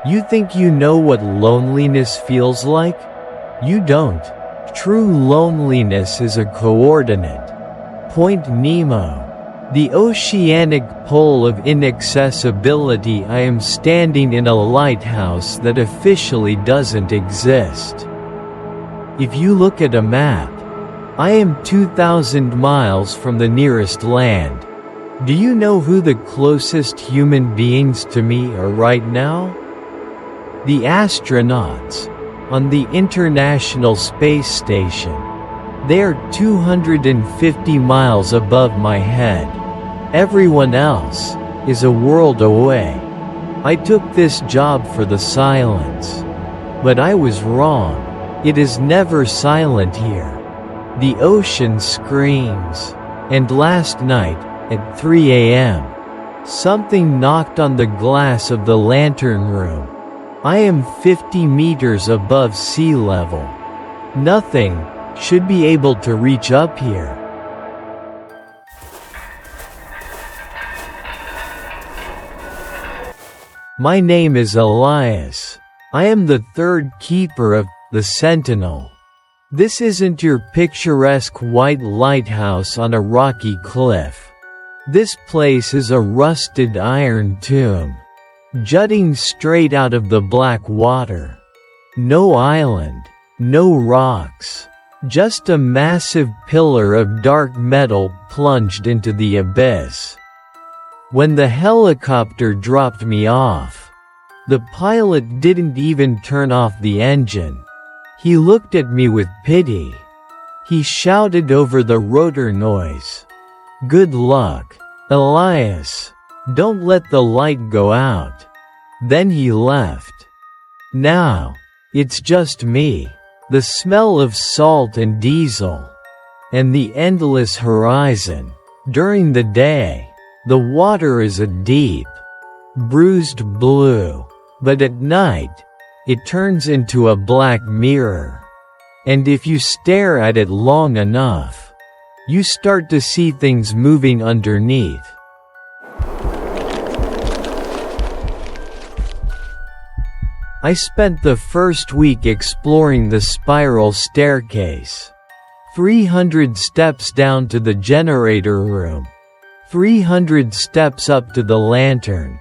You think you know what loneliness feels like? You don't. True loneliness is a coordinate. Point Nemo. The oceanic pole of inaccessibility. I am standing in a lighthouse that officially doesn't exist. If you look at a map, I am 2,000 miles from the nearest land. Do you know who the closest human beings to me are right now? The astronauts on the International Space Station. They're 250 miles above my head. Everyone else is a world away. I took this job for the silence. But I was wrong. It is never silent here. The ocean screams. And last night, at 3 a.m., something knocked on the glass of the lantern room. I am 50 meters above sea level. Nothing should be able to reach up here. My name is Elias. I am the third keeper of the Sentinel. This isn't your picturesque white lighthouse on a rocky cliff. This place is a rusted iron tomb, jutting straight out of the black water. No island, no rocks. Just a massive pillar of dark metal plunged into the abyss. When the helicopter dropped me off, the pilot didn't even turn off the engine. He looked at me with pity. He shouted over the rotor noise, "Good luck, Elias. Don't let the light go out." Then he left. Now, it's just me. The smell of salt and diesel, and the endless horizon. During the day, the water is a deep, bruised blue, but at night, it turns into a black mirror. And if you stare at it long enough, you start to see things moving underneath. I spent the first week exploring the spiral staircase. 300 steps down to the generator room. 300 steps up to the lantern.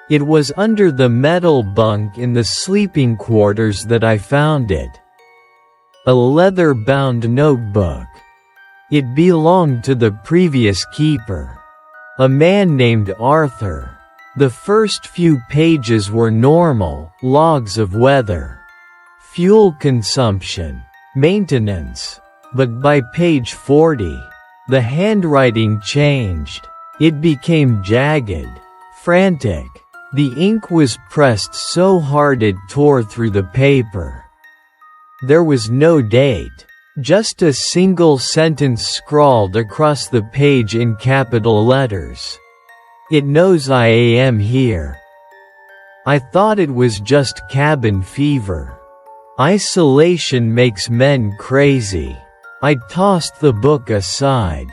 It was under the metal bunk in the sleeping quarters that I found it. A leather-bound notebook. It belonged to the previous keeper, a man named Arthur. The first few pages were normal logs of weather, fuel consumption, maintenance. But by page 40, the handwriting changed. It became jagged, frantic. The ink was pressed so hard it tore through the paper. There was no date, just a single sentence scrawled across the page in capital letters. "It knows I am here." I thought it was just cabin fever. Isolation makes men crazy. I tossed the book aside.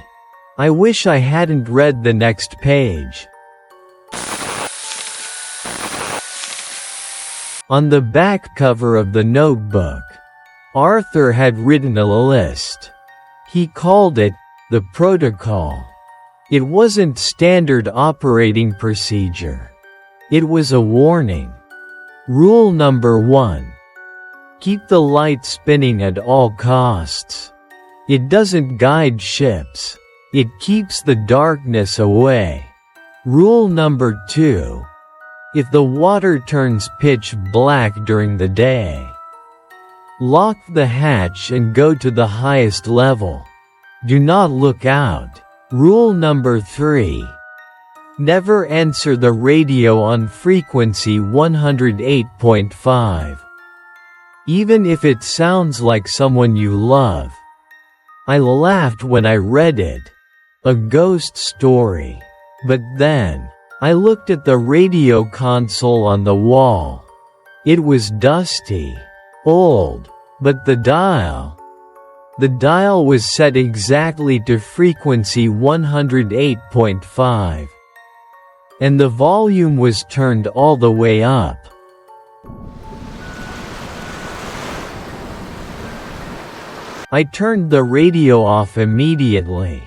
I wish I hadn't read the next page. On the back cover of the notebook, Arthur had written a list. He called it the protocol. It wasn't standard operating procedure. It was a warning. Rule number 1. Keep the light spinning at all costs. It doesn't guide ships. It keeps the darkness away. Rule number 2. If the water turns pitch black during the day, lock the hatch and go to the highest level. Do not look out. Rule number 3. Never answer the radio on frequency 108.5. Even if it sounds like someone you love. I laughed when I read it. A ghost story. But then, I looked at the radio console on the wall. It was dusty, old, but the dial was set exactly to frequency 108.5. And the volume was turned all the way up. I turned the radio off immediately.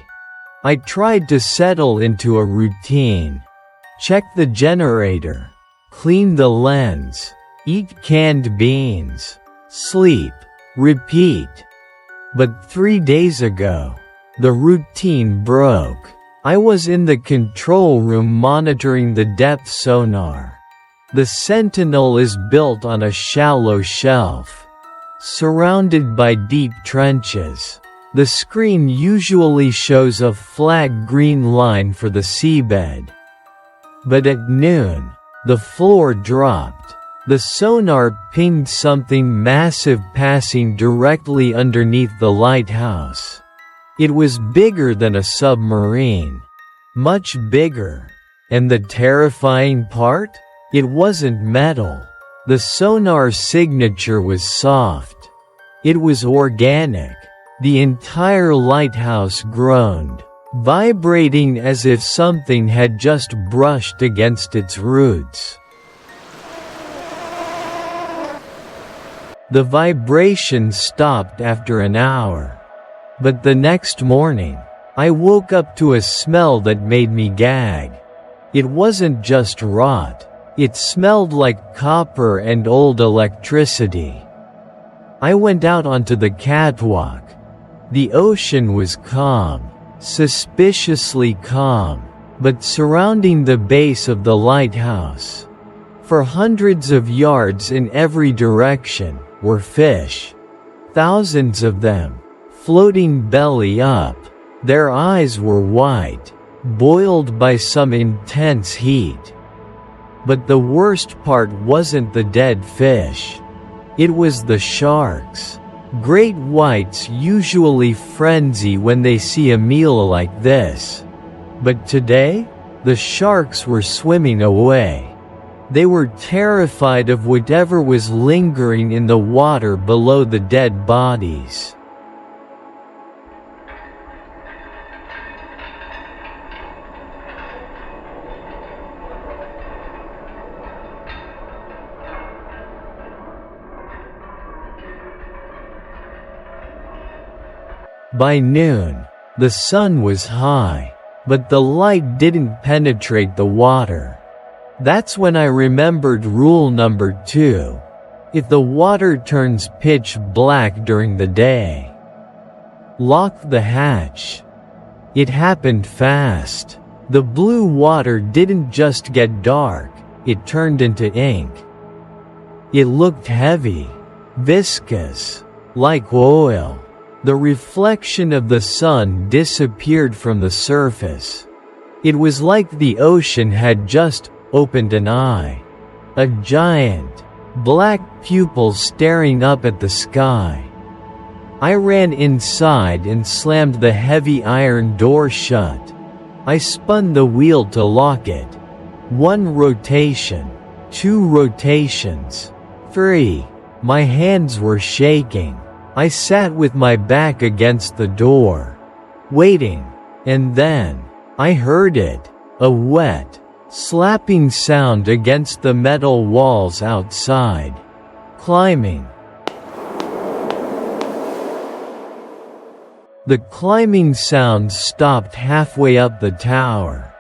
I tried to settle into a routine. Check the generator. Clean the lens. Eat canned beans. Sleep. Repeat. But 3 days ago, the routine broke. I was in the control room monitoring the depth sonar. The Sentinel is built on a shallow shelf, surrounded by deep trenches. The screen usually shows a flat green line for the seabed. But at noon, the floor dropped. The sonar pinged something massive passing directly underneath the lighthouse. It was bigger than a submarine. Much bigger. And the terrifying part? It wasn't metal. The sonar signature was soft. It was organic. The entire lighthouse groaned, vibrating as if something had just brushed against its roots. The vibration stopped after an hour. But the next morning, I woke up to a smell that made me gag. It wasn't just rot. It smelled like copper and old electricity. I went out onto the catwalk. The ocean was calm, suspiciously calm, but surrounding the base of the lighthouse, for hundreds of yards in every direction, were fish. Thousands of them, floating belly up. Their eyes were white, boiled by some intense heat. But the worst part wasn't the dead fish. It was the sharks. Great whites usually frenzy when they see a meal like this. But today, the sharks were swimming away. They were terrified of whatever was lingering in the water below the dead bodies. By noon, the sun was high, but the light didn't penetrate the water. That's when I remembered rule number 2. If the water turns pitch black during the day, lock the hatch. It happened fast. The blue water didn't just get dark, it turned into ink. It looked heavy, viscous, like oil. The reflection of the sun disappeared from the surface. It was like the ocean had just opened an eye. A giant, black pupil staring up at the sky. I ran inside and slammed the heavy iron door shut. I spun the wheel to lock it. 1 rotation, 2 rotations, 3. My hands were shaking. I sat with my back against the door, waiting, and then, I heard it, a wet, slapping sound against the metal walls outside. Climbing. The climbing sound stopped halfway up the tower.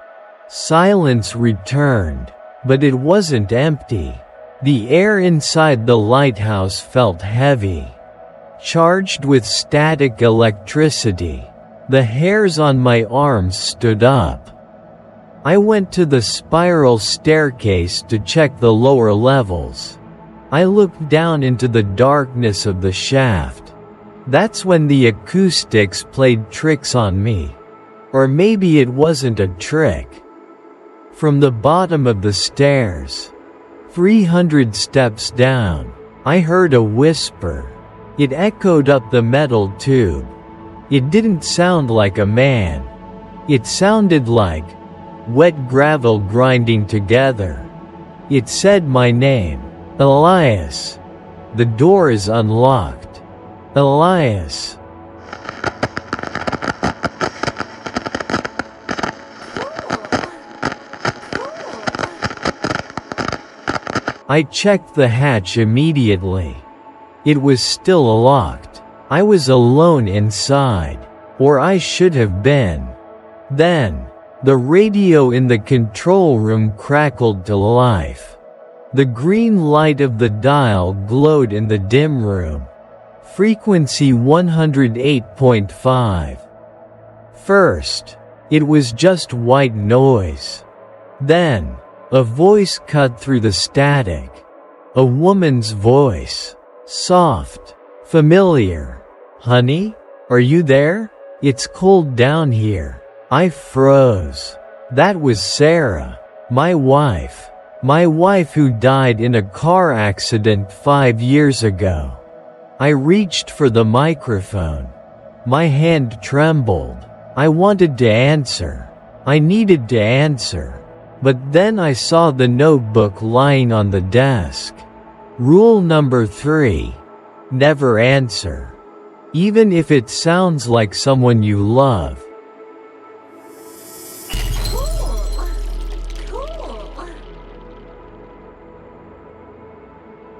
Silence returned, but it wasn't empty. The air inside the lighthouse felt heavy, charged with static electricity. The hairs on my arms stood up. I went to the spiral staircase to check the lower levels. I looked down into the darkness of the shaft. That's when the acoustics played tricks on me. Or maybe it wasn't a trick. From the bottom of the stairs, 300 steps down, I heard a whisper. It echoed up the metal tube. It didn't sound like a man. It sounded like wet gravel grinding together. It said my name, Elias. The door is unlocked. Elias. I checked the hatch immediately. It was still locked. I was alone inside. Or I should have been. Then, the radio in the control room crackled to life. The green light of the dial glowed in the dim room. Frequency 108.5. First, it was just white noise. Then, a voice cut through the static. A woman's voice. Soft. Familiar. "Honey? Are you there? It's cold down here." I froze. That was Sarah. My wife. My wife who died in a car accident 5 years ago. I reached for the microphone. My hand trembled. I wanted to answer. I needed to answer. But then I saw the notebook lying on the desk. Rule number 3. Never answer. Even if it sounds like someone you love.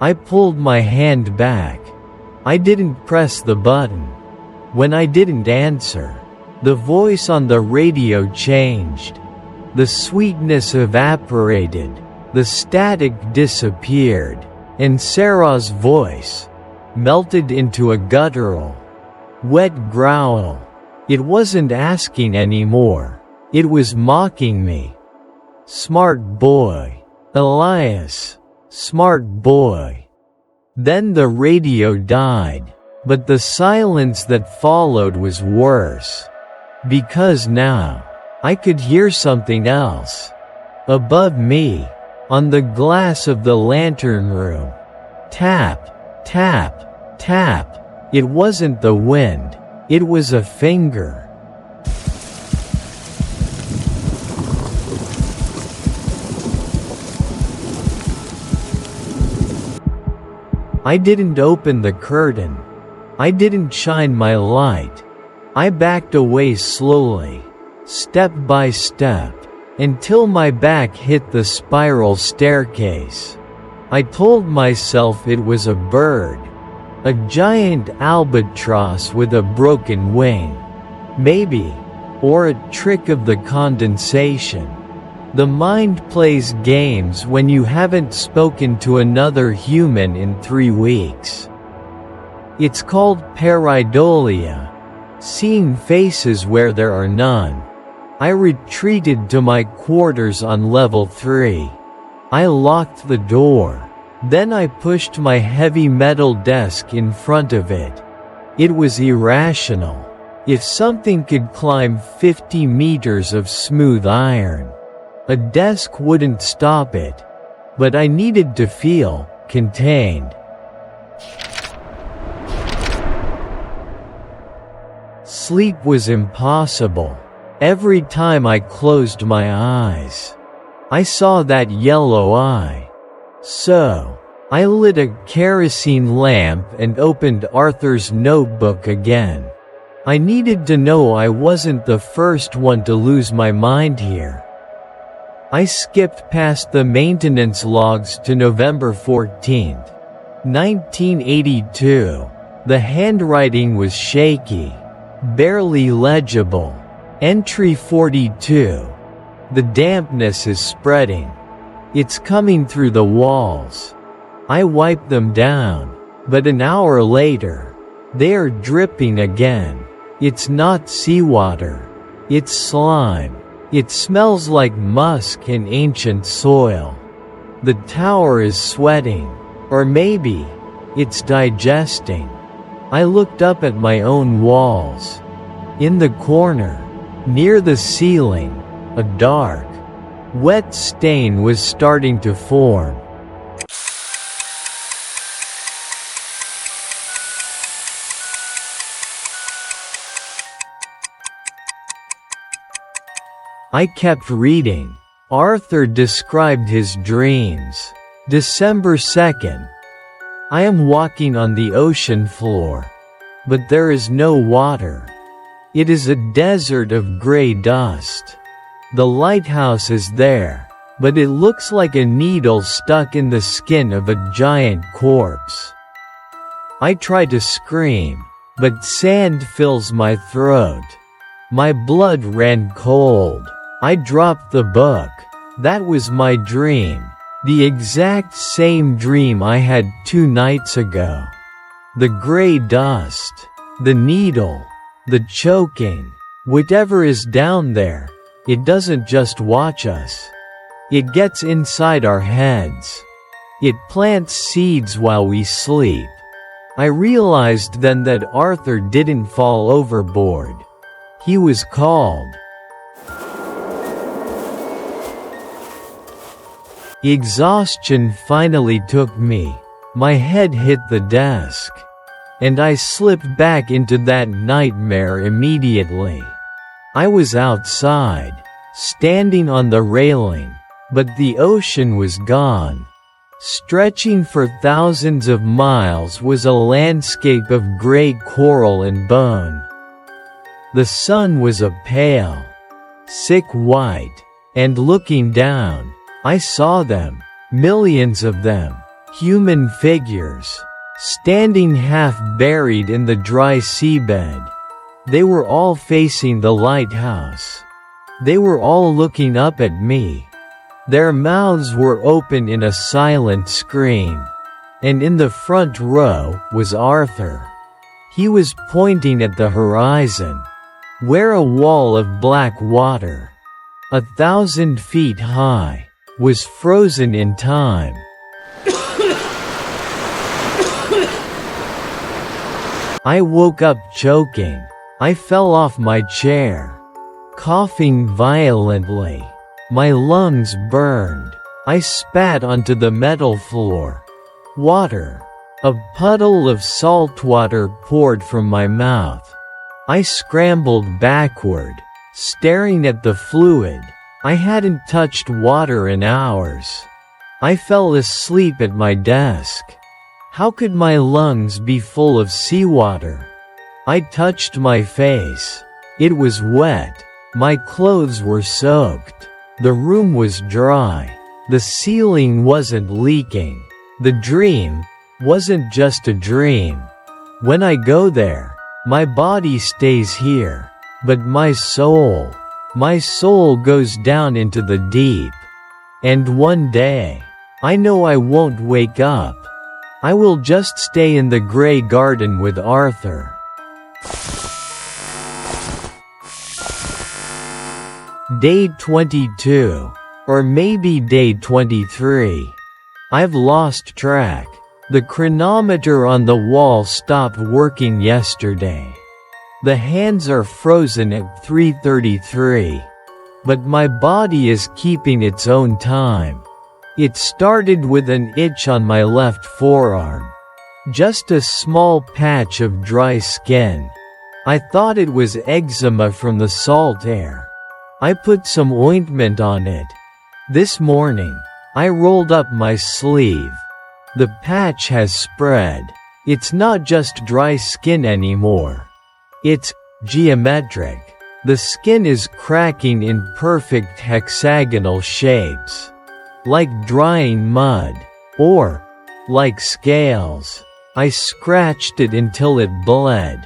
I pulled my hand back. I didn't press the button. When I didn't answer, the voice on the radio changed. The sweetness evaporated, the static disappeared, and Sarah's voice melted into a guttural, wet growl. It wasn't asking anymore. It was mocking me. "Smart boy. Elias. Smart boy." Then the radio died, but the silence that followed was worse. Because now, I could hear something else. Above me, on the glass of the lantern room. Tap, tap, tap. It wasn't the wind, it was a finger. I didn't open the curtain. I didn't shine my light. I backed away slowly, step by step, until my back hit the spiral staircase. I told myself it was a bird. A giant albatross with a broken wing. Maybe. Or a trick of the condensation. The mind plays games when you haven't spoken to another human in 3 weeks. It's called pareidolia, seeing faces where there are none. I retreated to my quarters on level 3. I locked the door. Then I pushed my heavy metal desk in front of it. It was irrational. If something could climb 50 meters of smooth iron, a desk wouldn't stop it. But I needed to feel contained. Sleep was impossible. Every time I closed my eyes, I saw that yellow eye. So, I lit a kerosene lamp and opened Arthur's notebook again. I needed to know I wasn't the first one to lose my mind here. I skipped past the maintenance logs to November 14th, 1982. The handwriting was shaky, barely legible. Entry 42. The dampness is spreading. It's coming through the walls. I wipe them down, but an hour later, they are dripping again. It's not seawater. It's slime. It smells like musk and ancient soil. The tower is sweating. Or maybe, it's digesting. I looked up at my own walls. In the corner, near the ceiling, a dark, wet stain was starting to form. I kept reading. Arthur described his dreams. December 2nd. I am walking on the ocean floor. But there is no water. It is a desert of gray dust. The lighthouse is there, but it looks like a needle stuck in the skin of a giant corpse. I try to scream, but sand fills my throat. My blood ran cold. I dropped the book. That was my dream. The exact same dream I had 2 nights ago. The gray dust. The needle. The choking. Whatever is down there, it doesn't just watch us. It gets inside our heads. It plants seeds while we sleep. I realized then that Arthur didn't fall overboard. He was called. Exhaustion finally took me. My head hit the desk. And I slipped back into that nightmare immediately. I was outside, standing on the railing, but the ocean was gone. Stretching for thousands of miles was a landscape of gray coral and bone. The sun was a pale, sick white, and looking down, I saw them, millions of them, human figures, standing half buried in the dry seabed. They were all facing the lighthouse. They were all looking up at me. Their mouths were open in a silent scream. And in the front row was Arthur. He was pointing at the horizon, where a wall of black water, 1,000 feet high, was frozen in time. I woke up choking. I fell off my chair, coughing violently. My lungs burned. I spat onto the metal floor. Water. A puddle of salt water poured from my mouth. I scrambled backward, staring at the fluid. I hadn't touched water in hours. I fell asleep at my desk. How could my lungs be full of seawater? I touched my face. It was wet. My clothes were soaked. The room was dry. The ceiling wasn't leaking. The dream wasn't just a dream. When I go there, my body stays here. But my soul goes down into the deep. And one day, I know I won't wake up. I will just stay in the gray garden with Arthur. Day 22. Or maybe day 23. I've lost track. The chronometer on the wall stopped working yesterday. The hands are frozen at 3:33. But my body is keeping its own time. It started with an itch on my left forearm. Just a small patch of dry skin. I thought it was eczema from the salt air. I put some ointment on it. This morning, I rolled up my sleeve. The patch has spread. It's not just dry skin anymore. It's geometric. The skin is cracking in perfect hexagonal shapes. Like drying mud. Or like scales. I scratched it until it bled.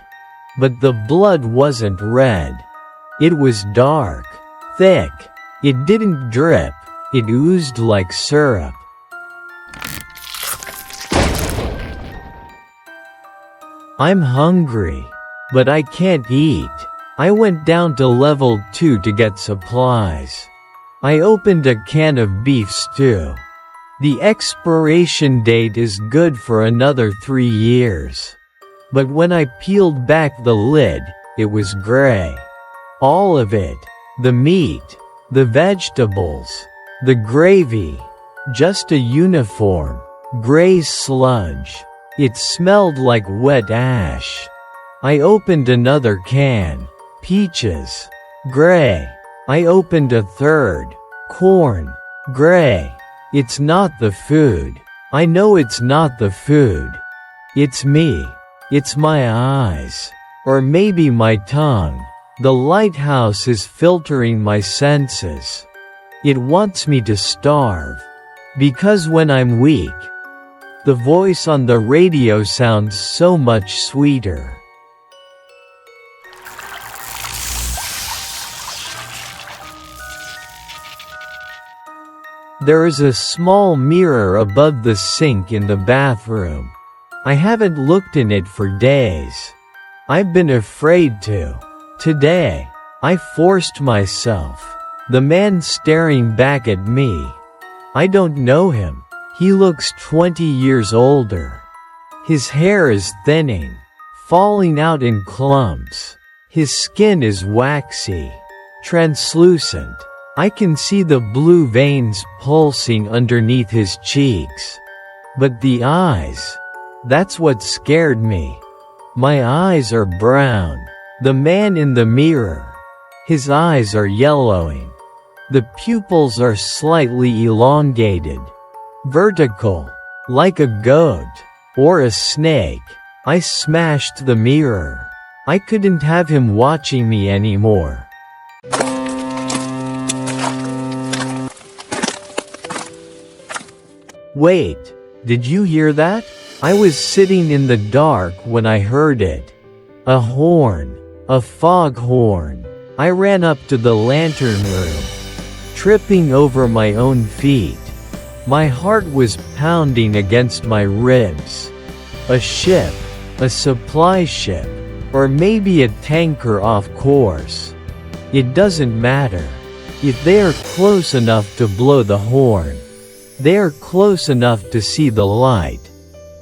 But the blood wasn't red. It was dark, thick. It didn't drip. It oozed like syrup. I'm hungry, but I can't eat. I went down to level 2 to get supplies. I opened a can of beef stew. The expiration date is good for another 3 years. But when I peeled back the lid, it was gray. All of it. The meat, the vegetables, the gravy. Just a uniform, gray sludge. It smelled like wet ash. I opened another can. Peaches. Gray. I opened a third. Corn. Gray. It's not the food. I know it's not the food. It's me. It's my eyes. Or maybe my tongue. The lighthouse is filtering my senses. It wants me to starve. Because when I'm weak, the voice on the radio sounds so much sweeter. There is a small mirror above the sink in the bathroom. I haven't looked in it for days. I've been afraid to. Today, I forced myself. The man staring back at me. I don't know him. He looks 20 years older. His hair is thinning, falling out in clumps. His skin is waxy, translucent. I can see the blue veins pulsing underneath his cheeks. But the eyes, that's what scared me. My eyes are brown. The man in the mirror, his eyes are yellowing. The pupils are slightly elongated, vertical, like a goat or a snake. I smashed the mirror. I couldn't have him watching me anymore. Wait, did you hear that? I was sitting in the dark when I heard it. A horn, a fog horn. I ran up to the lantern room, tripping over my own feet. My heart was pounding against my ribs. A ship, a supply ship, or maybe a tanker off course. It doesn't matter. If they are close enough to blow the horn, they are close enough to see the light.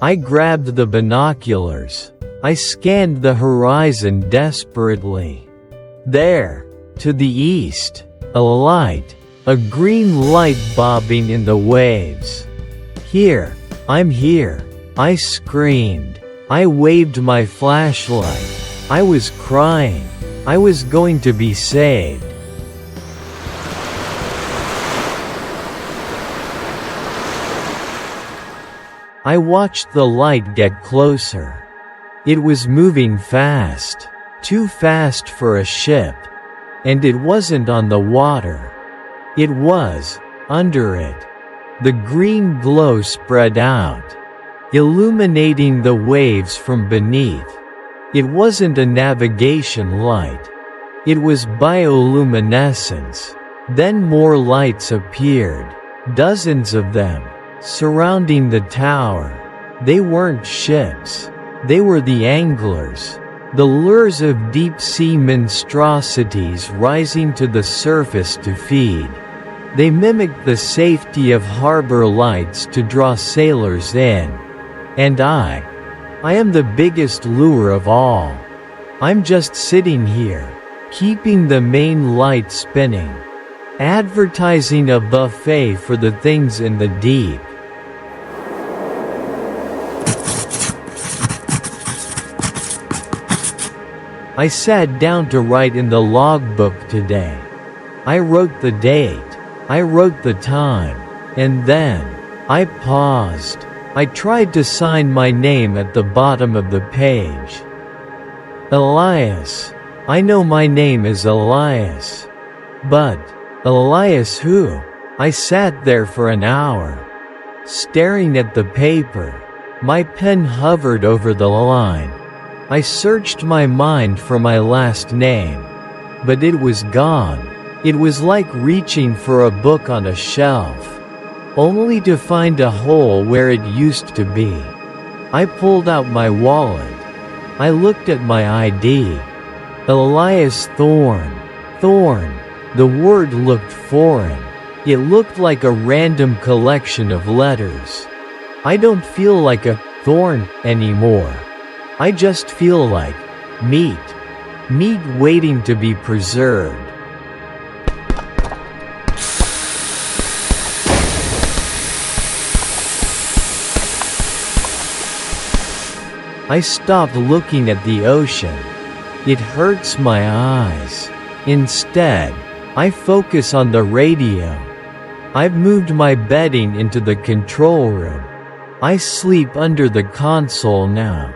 I grabbed the binoculars. I scanned the horizon desperately. There, to the east, a light, a green light bobbing in the waves. Here, I'm here. I screamed. I waved my flashlight. I was crying. I was going to be saved. I watched the light get closer. It was moving fast, too fast for a ship. And it wasn't on the water. It was under it. The green glow spread out, illuminating the waves from beneath. It wasn't a navigation light. It was bioluminescence. Then more lights appeared, dozens of them, surrounding the tower. They weren't ships. They were the anglers, the lures of deep-sea monstrosities rising to the surface to feed. They mimicked the safety of harbor lights to draw sailors in. And I am the biggest lure of all. I'm just sitting here, keeping the main light spinning, advertising a buffet for the things in the deep. I sat down to write in the logbook today. I wrote the date. I wrote the time. And then, I paused. I tried to sign my name at the bottom of the page. Elias. I know my name is Elias. But, Elias who? I sat there for an hour, staring at the paper. My pen hovered over the line. I searched my mind for my last name. But it was gone. It was like reaching for a book on a shelf, only to find a hole where it used to be. I pulled out my wallet. I looked at my ID. Elias Thorne. Thorne. The word looked foreign. It looked like a random collection of letters. I don't feel like a thorn anymore. I just feel like meat. Meat waiting to be preserved. I stopped looking at the ocean. It hurts my eyes. Instead, I focus on the radio. I've moved my bedding into the control room. I sleep under the console now.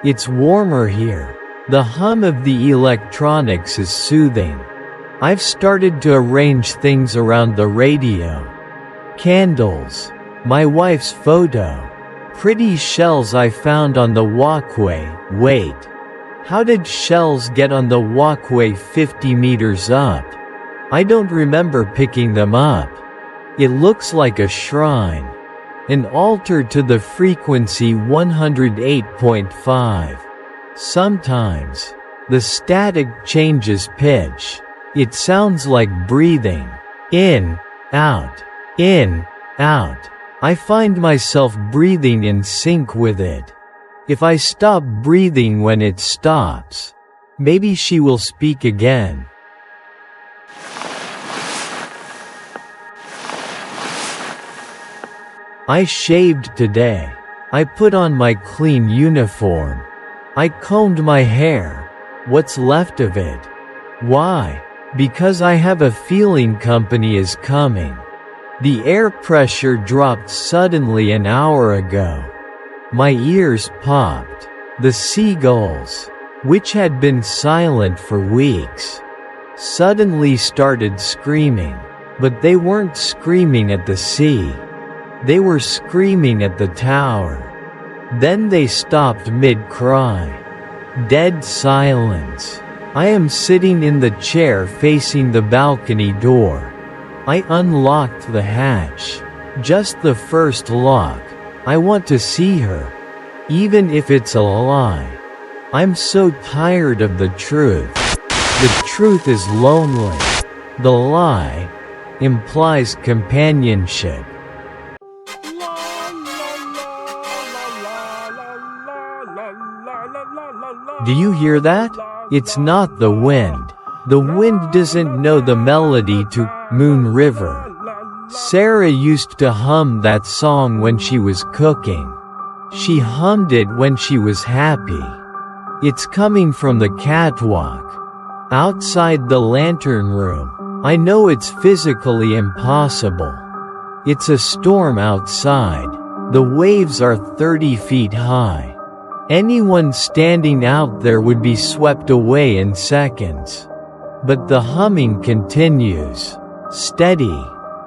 It's warmer here. The hum of the electronics is soothing. I've started to arrange things around the radio. Candles. My wife's photo. Pretty shells I found on the walkway. Wait. How did shells get on the walkway 50 meters up? I don't remember picking them up. It looks like a shrine. An altar to the frequency 108.5. Sometimes, the static changes pitch. It sounds like breathing. In, out, in, out. I find myself breathing in sync with it. If I stop breathing when it stops, maybe she will speak again. I shaved today. I put on my clean uniform. I combed my hair. What's left of it? Why? Because I have a feeling company is coming. The air pressure dropped suddenly an hour ago. My ears popped. The seagulls, which had been silent for weeks, suddenly started screaming. But they weren't screaming at the sea. They were screaming at the tower. Then they stopped mid-cry. Dead silence. I am sitting in the chair facing the balcony door. I unlocked the hatch. Just the first lock. I want to see her. Even if it's a lie. I'm so tired of the truth. The truth is lonely. The lie implies companionship. Do you hear that? It's not the wind. The wind doesn't know the melody to Moon River. Sarah used to hum that song when she was cooking. She hummed it when she was happy. It's coming from the catwalk. Outside the lantern room. I know it's physically impossible. It's a storm outside. The waves are 30 feet high. Anyone standing out there would be swept away in seconds. But the humming continues. Steady,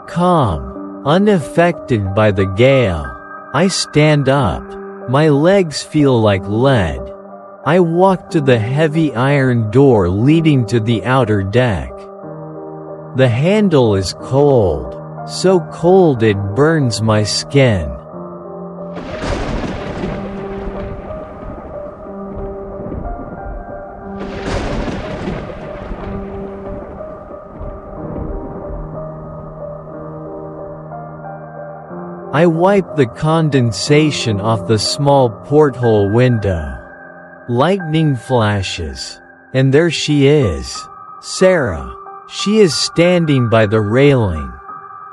calm, unaffected by the gale. I stand up. My legs feel like lead. I walk to the heavy iron door leading to the outer deck. The handle is cold. So cold it burns my skin. I wipe the condensation off the small porthole window. Lightning flashes. And there she is. Sarah. She is standing by the railing,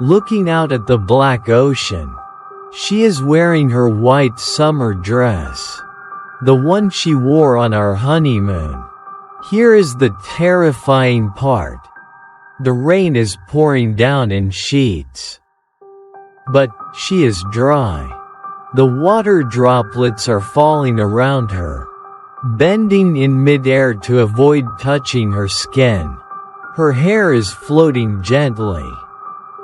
looking out at the black ocean. She is wearing her white summer dress. The one she wore on our honeymoon. Here is the terrifying part. The rain is pouring down in sheets. But she is dry. The water droplets are falling around her, bending in midair to avoid touching her skin. Her hair is floating gently,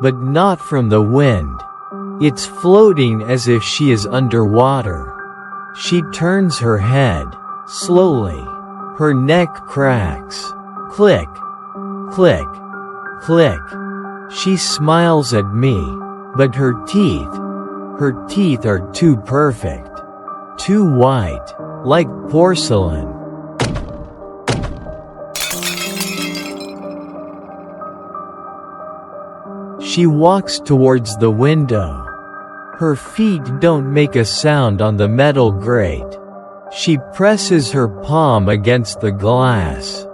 but not from the wind. It's floating as if she is underwater. She turns her head, slowly. Her neck cracks. Click, click, click. She smiles at me. But her teeth are too perfect. Too white, like porcelain. She walks towards the window. Her feet don't make a sound on the metal grate. She presses her palm against the glass.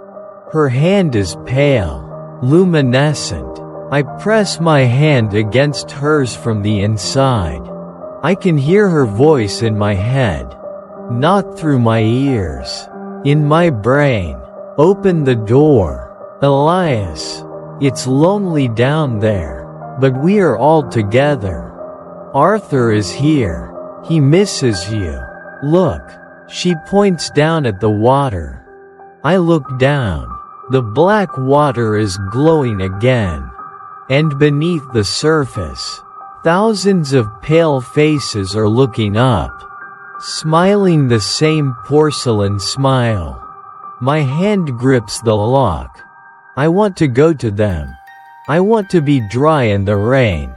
Her hand is pale, luminescent. I press my hand against hers from the inside. I can hear her voice in my head. Not through my ears. In my brain. Open the door. Elias. It's lonely down there. But we are all together. Arthur is here. He misses you. Look. She points down at the water. I look down. The black water is glowing again. And beneath the surface, thousands of pale faces are looking up, smiling the same porcelain smile. My hand grips the lock. I want to go to them. I want to be dry in the rain.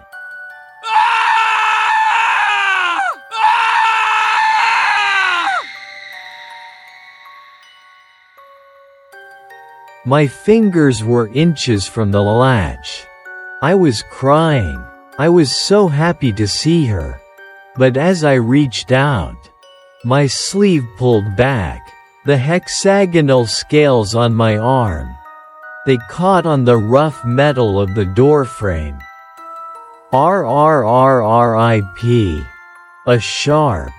My fingers were inches from the latch. I was crying. I was so happy to see her. But as I reached out, my sleeve pulled back. The hexagonal scales on my arm. They caught on the rough metal of the doorframe. RRRRIP. A sharp,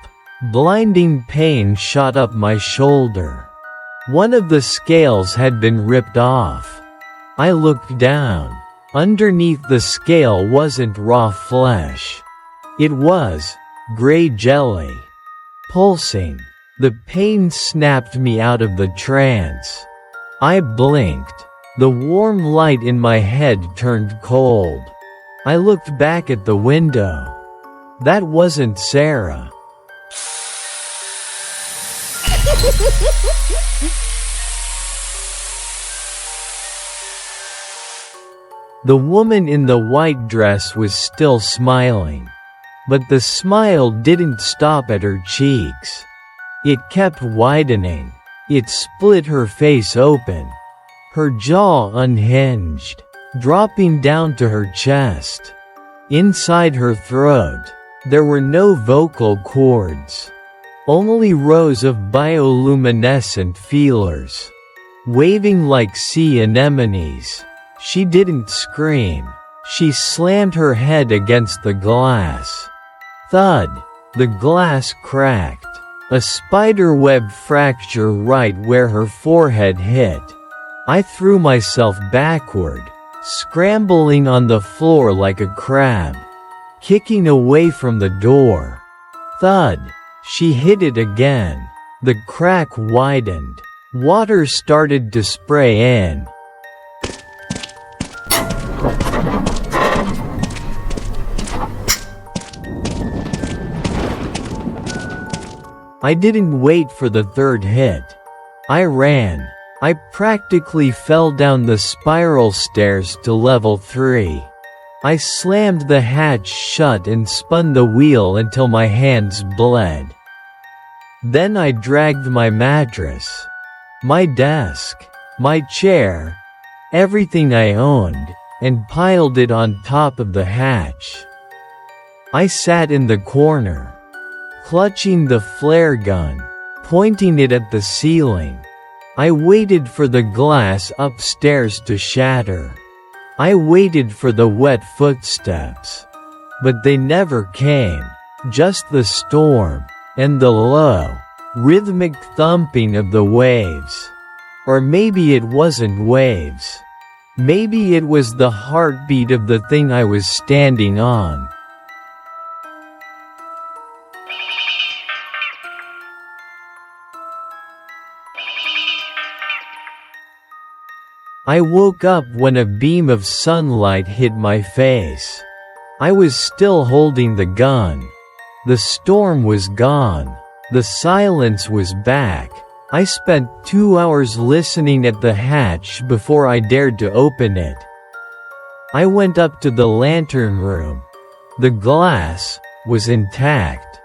blinding pain shot up my shoulder. One of the scales had been ripped off. I looked down. Underneath the scale wasn't raw flesh. It was gray jelly. Pulsing. The pain snapped me out of the trance. I blinked. The warm light in my head turned cold. I looked back at the window. That wasn't Sarah. The woman in the white dress was still smiling. But the smile didn't stop at her cheeks. It kept widening. It split her face open. Her jaw unhinged, dropping down to her chest. Inside her throat, there were no vocal cords. Only rows of bioluminescent feelers. Waving like sea anemones. She didn't scream. She slammed her head against the glass. Thud. The glass cracked. A spiderweb fracture right where her forehead hit. I threw myself backward, scrambling on the floor like a crab, kicking away from the door. Thud. She hit it again. The crack widened. Water started to spray in. I didn't wait for the third hit. I ran. I practically fell down the spiral stairs to level 3. I slammed the hatch shut and spun the wheel until my hands bled. Then I dragged my mattress, my desk, my chair, everything I owned, and piled it on top of the hatch. I sat in the corner, clutching the flare gun, pointing it at the ceiling. I waited for the glass upstairs to shatter. I waited for the wet footsteps. But they never came. Just the storm, and the low, rhythmic thumping of the waves. Or maybe it wasn't waves. Maybe it was the heartbeat of the thing I was standing on. I woke up when a beam of sunlight hit my face. I was still holding the gun. The storm was gone. The silence was back. I spent 2 hours listening at the hatch before I dared to open it. I went up to the lantern room. The glass was intact.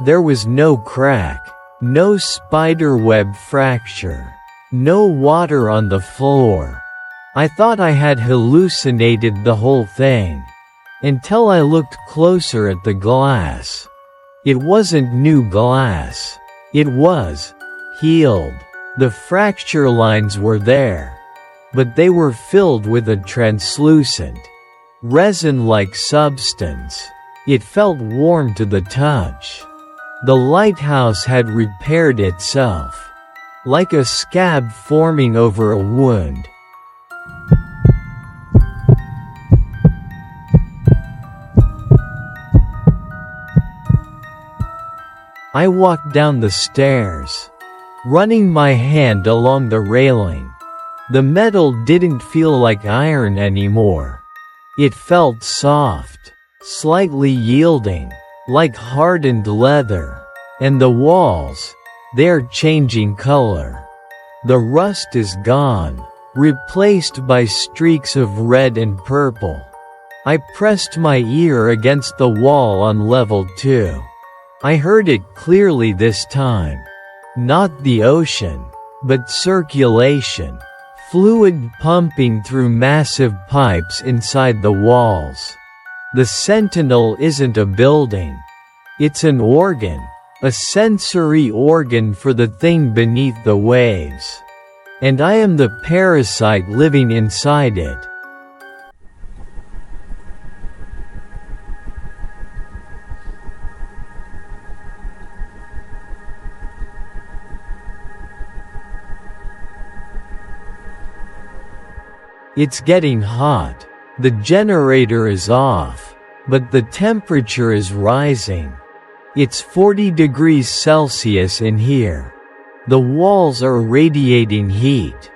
There was no crack, no spiderweb fracture, no water on the floor. I thought I had hallucinated the whole thing. Until I looked closer at the glass. It wasn't new glass. It was healed. The fracture lines were there. But they were filled with a translucent, resin-like substance. It felt warm to the touch. The lighthouse had repaired itself. Like a scab forming over a wound. I walked down the stairs, running my hand along the railing. The metal didn't feel like iron anymore. It felt soft, slightly yielding, like hardened leather. And the walls, they're changing color. The rust is gone, replaced by streaks of red and purple. I pressed my ear against the wall on level 2. I heard it clearly this time. Not the ocean, but circulation, fluid pumping through massive pipes inside the walls. The Sentinel isn't a building. It's an organ, a sensory organ for the thing beneath the waves. And I am the parasite living inside it. It's getting hot. The generator is off, but the temperature is rising. It's 40 degrees Celsius in here. The walls are radiating heat.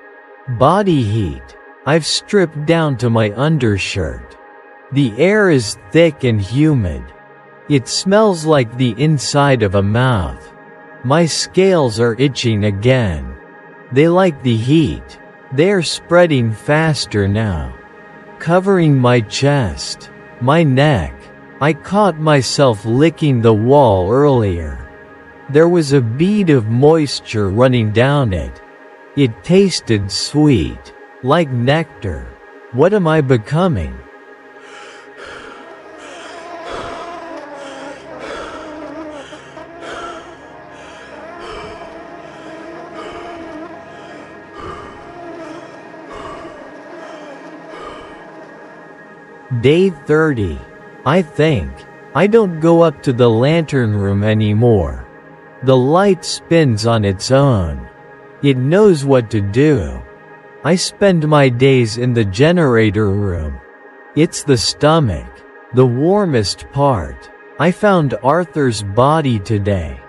Body heat. I've stripped down to my undershirt. The air is thick and humid. It smells like the inside of a mouth. My scales are itching again. They like the heat. They're spreading faster now, covering my chest, my neck. I caught myself licking the wall earlier. There was a bead of moisture running down it. It tasted sweet, like nectar. What am I becoming? Day 30. I think. I don't go up to the lantern room anymore. The light spins on its own. It knows what to do. I spend my days in the generator room. It's the stomach, the warmest part. I found Arthur's body today.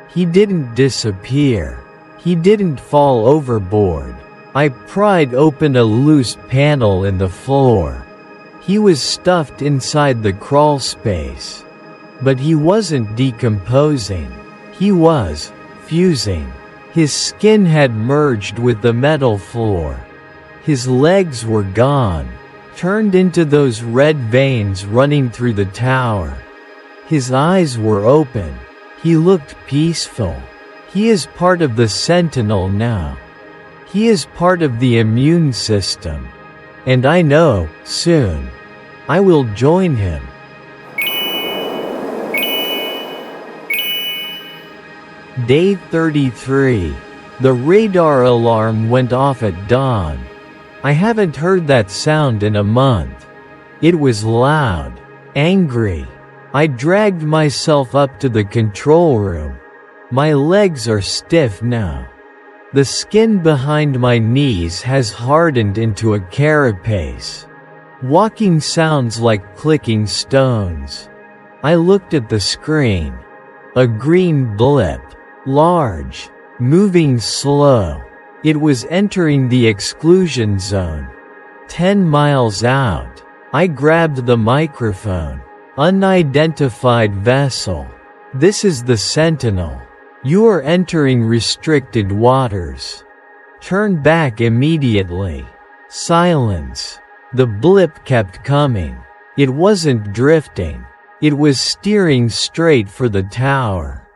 He didn't disappear. He didn't fall overboard. I pried open a loose panel in the floor. He was stuffed inside the crawl space. But he wasn't decomposing. He was fusing. His skin had merged with the metal floor. His legs were gone, turned into those red veins running through the tower. His eyes were open. He looked peaceful. He is part of the Sentinel now. He is part of the immune system. And I know, soon, I will join him. Day 33. The radar alarm went off at dawn. I haven't heard that sound in a month. It was loud, angry. I dragged myself up to the control room. My legs are stiff now. The skin behind my knees has hardened into a carapace. Walking sounds like clicking stones. I looked at the screen. A green blip. Large. Moving slow. It was entering the exclusion zone. 10 miles out. I grabbed the microphone. Unidentified vessel. This is the Sentinel. You are entering restricted waters. Turn back immediately. Silence. The blip kept coming. It wasn't drifting. It was steering straight for the tower.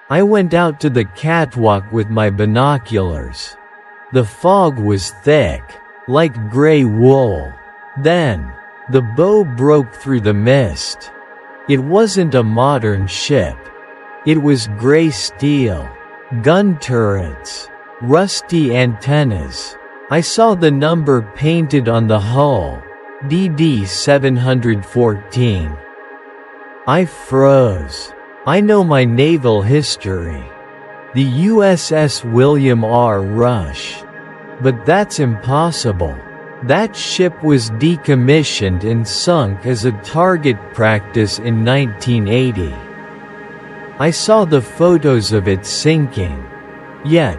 I went out to the catwalk with my binoculars. The fog was thick, like gray wool. Then, the bow broke through the mist. It wasn't a modern ship. It was gray steel, gun turrets, rusty antennas. I saw the number painted on the hull, DD 714. I froze. I know my naval history. The USS William R. Rush. But that's impossible. That ship was decommissioned and sunk as a target practice in 1980. I saw the photos of it sinking. Yet,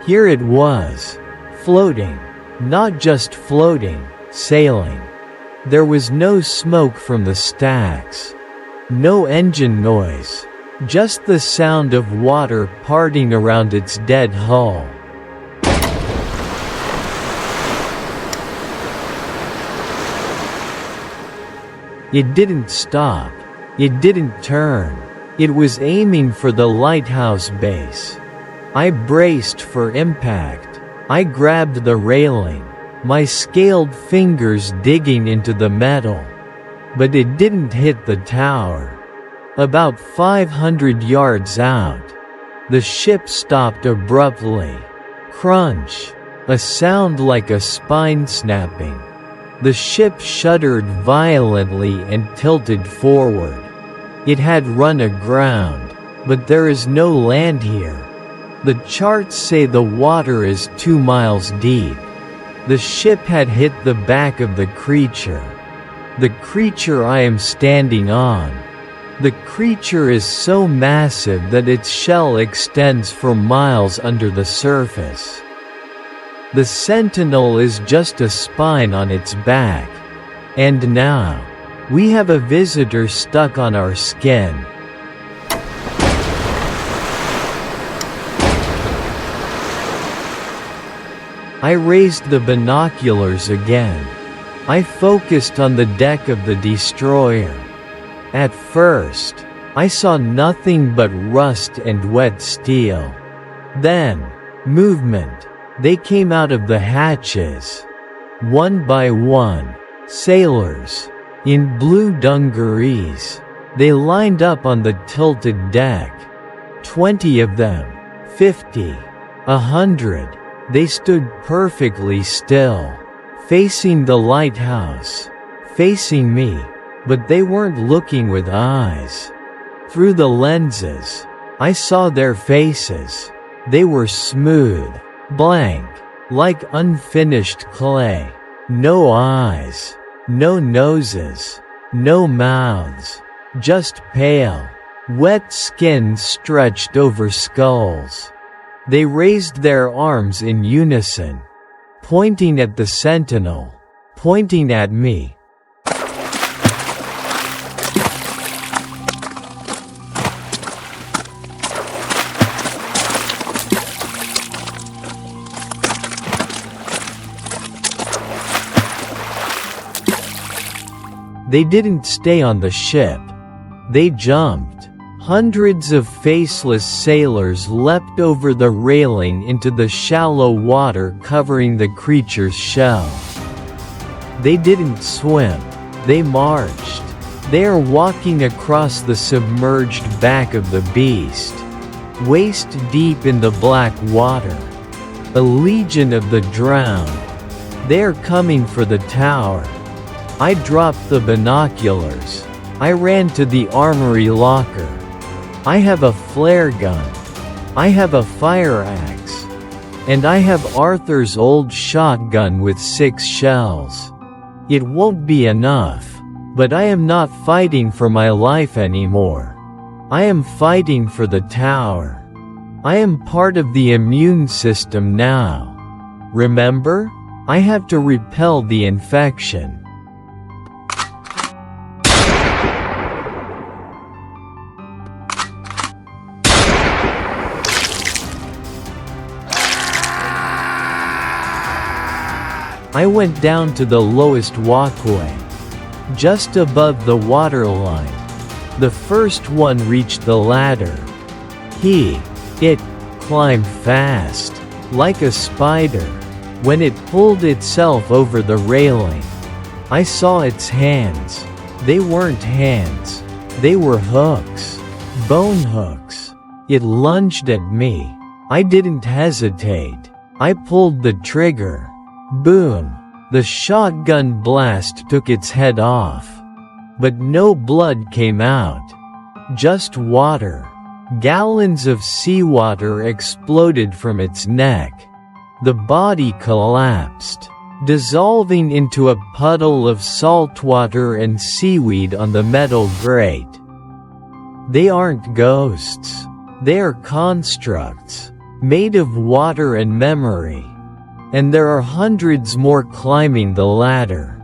here it was, floating. Not just floating, sailing. There was no smoke from the stacks. No engine noise. Just the sound of water parting around its dead hull. It didn't stop. It didn't turn. It was aiming for the lighthouse base. I braced for impact. I grabbed the railing, my scaled fingers digging into the metal. But it didn't hit the tower. About 500 yards out, the ship stopped abruptly. Crunch. A sound like a spine snapping. The ship shuddered violently and tilted forward. It had run aground, but there is no land here. The charts say the water is 2 miles deep. The ship had hit the back of the creature. The creature I am standing on. The creature is so massive that its shell extends for miles under the surface. The Sentinel is just a spine on its back. And now, we have a visitor stuck on our skin. I raised the binoculars again. I focused on the deck of the destroyer. At first, I saw nothing but rust and wet steel. Then, movement. They came out of the hatches. One by one, sailors, in blue dungarees. They lined up on the tilted deck. 20 of them, 50, 100. They stood perfectly still, facing the lighthouse, facing me, but they weren't looking with eyes. Through the lenses, I saw their faces. They were smooth, blank, like unfinished clay. No eyes, no noses, no mouths, just pale, wet skin stretched over skulls. They raised their arms in unison, pointing at the Sentinel, pointing at me. They didn't stay on the ship. They jumped. Hundreds of faceless sailors leapt over the railing into the shallow water covering the creature's shell. They didn't swim. They marched. They are walking across the submerged back of the beast, waist deep in the black water. A legion of the drowned. They are coming for the tower. I dropped the binoculars. I ran to the armory locker. I have a flare gun. I have a fire axe. And I have Arthur's old shotgun with 6 shells. It won't be enough, but I am not fighting for my life anymore. I am fighting for the tower. I am part of the immune system now. Remember? I have to repel the infection. I went down to the lowest walkway, just above the waterline. The first one reached the ladder. It climbed fast, like a spider. When it pulled itself over the railing, I saw its hands. They weren't hands. They were hooks. Bone hooks. It lunged at me. I didn't hesitate. I pulled the trigger. Boom! The shotgun blast took its head off. But no blood came out. Just water. Gallons of seawater exploded from its neck. The body collapsed, dissolving into a puddle of salt water and seaweed on the metal grate. They aren't ghosts. They are constructs, made of water and memory. And there are hundreds more climbing the ladder.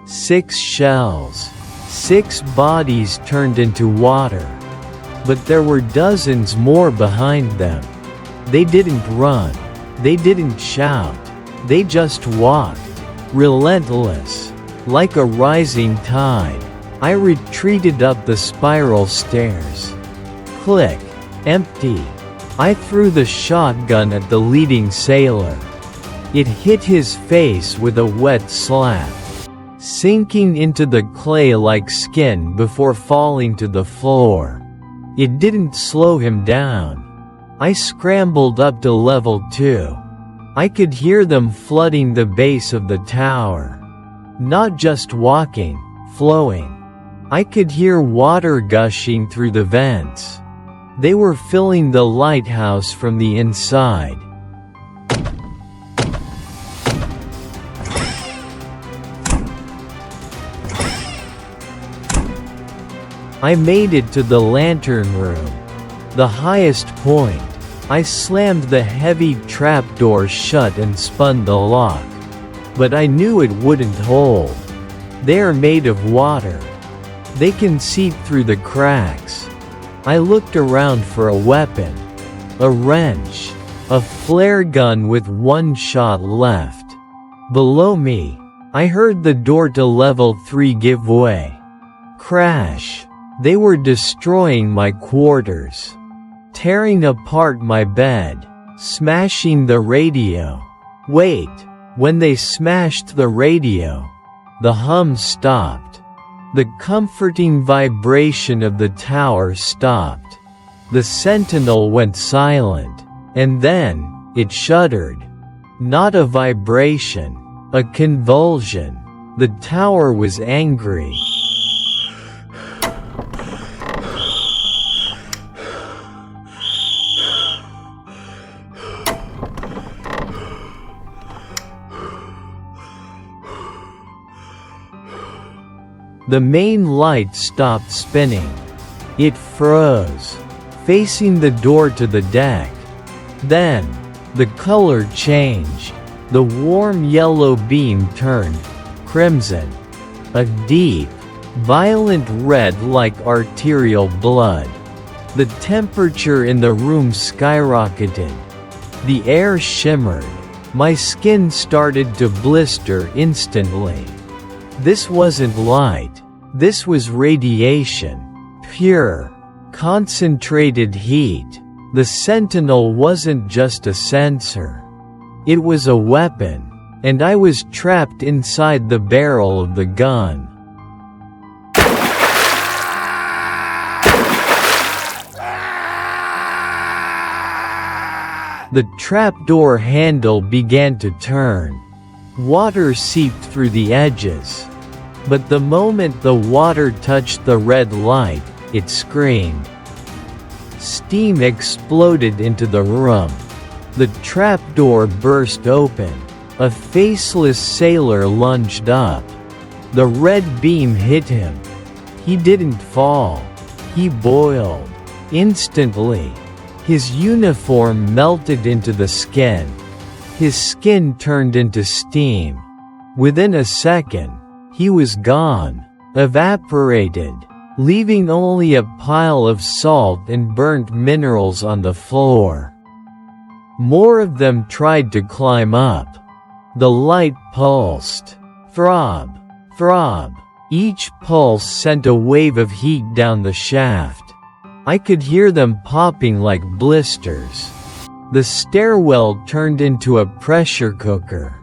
Six shells, 6 bodies turned into water. But there were dozens more behind them. They didn't run. They didn't shout. They just walked. Relentless. Like a rising tide. I retreated up the spiral stairs. Click. Empty. I threw the shotgun at the leading sailor. It hit his face with a wet slap, sinking into the clay-like skin before falling to the floor. It didn't slow him down. I scrambled up to level 2. I could hear them flooding the base of the tower. Not just walking, flowing. I could hear water gushing through the vents. They were filling the lighthouse from the inside. I made it to the lantern room, the highest point. I slammed the heavy trapdoor shut and spun the lock. But I knew it wouldn't hold. They are made of water. They can seep through the cracks. I looked around for a weapon. A wrench. A flare gun with one shot left. Below me, I heard the door to level 3 give way. Crash. They were destroying my quarters. Tearing apart my bed. Smashing the radio. Wait. When they smashed the radio, the hum stopped. The comforting vibration of the tower stopped. The Sentinel went silent, and then, it shuddered. Not a vibration, a convulsion. The tower was angry. The main light stopped spinning. It froze, facing the door to the deck. Then, the color changed. The warm yellow beam turned crimson. A deep, violent red like arterial blood. The temperature in the room skyrocketed. The air shimmered. My skin started to blister instantly. This wasn't light. This was radiation. Pure, concentrated heat. The Sentinel wasn't just a sensor. It was a weapon, and I was trapped inside the barrel of the gun. The trapdoor handle began to turn. Water seeped through the edges. But the moment the water touched the red light, it screamed. Steam exploded into the room. The trapdoor burst open. A faceless sailor lunged up. The red beam hit him. He didn't fall. He boiled. Instantly. His uniform melted into the skin. His skin turned into steam. Within a second, he was gone, evaporated, leaving only a pile of salt and burnt minerals on the floor. More of them tried to climb up. The light pulsed. Throb, throb. Each pulse sent a wave of heat down the shaft. I could hear them popping like blisters. The stairwell turned into a pressure cooker.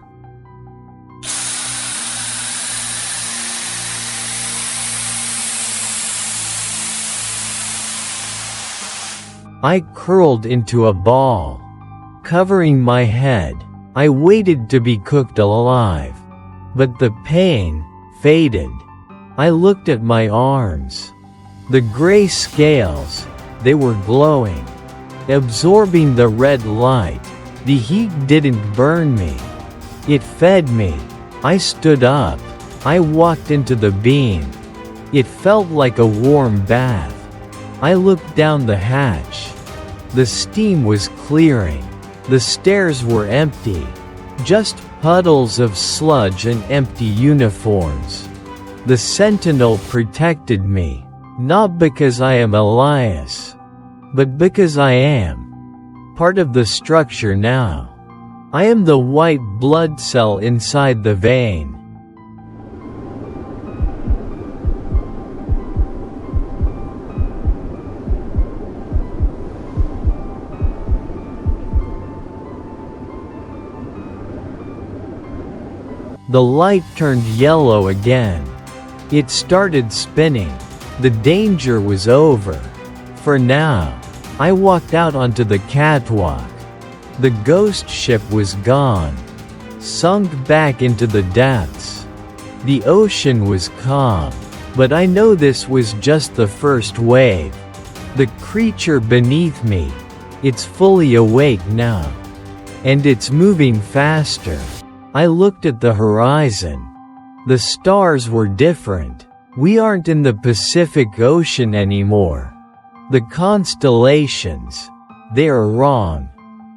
I curled into a ball. Covering my head, I waited to be cooked alive. But the pain faded. I looked at my arms. The gray scales, they were glowing. Absorbing the red light, the heat didn't burn me. It fed me. I stood up. I walked into the beam. It felt like a warm bath. I looked down the hatch. The steam was clearing. The stairs were empty. Just puddles of sludge and empty uniforms. The Sentinel protected me. Not because I am Elias, but because I am part of the structure now. I am the white blood cell inside the vein. The light turned yellow again. It started spinning. The danger was over. For now. I walked out onto the catwalk. The ghost ship was gone, sunk back into the depths. The ocean was calm, but I know this was just the first wave. The creature beneath me, it's fully awake now. And it's moving faster. I looked at the horizon. The stars were different. We aren't in the Pacific Ocean anymore. The constellations, they are wrong.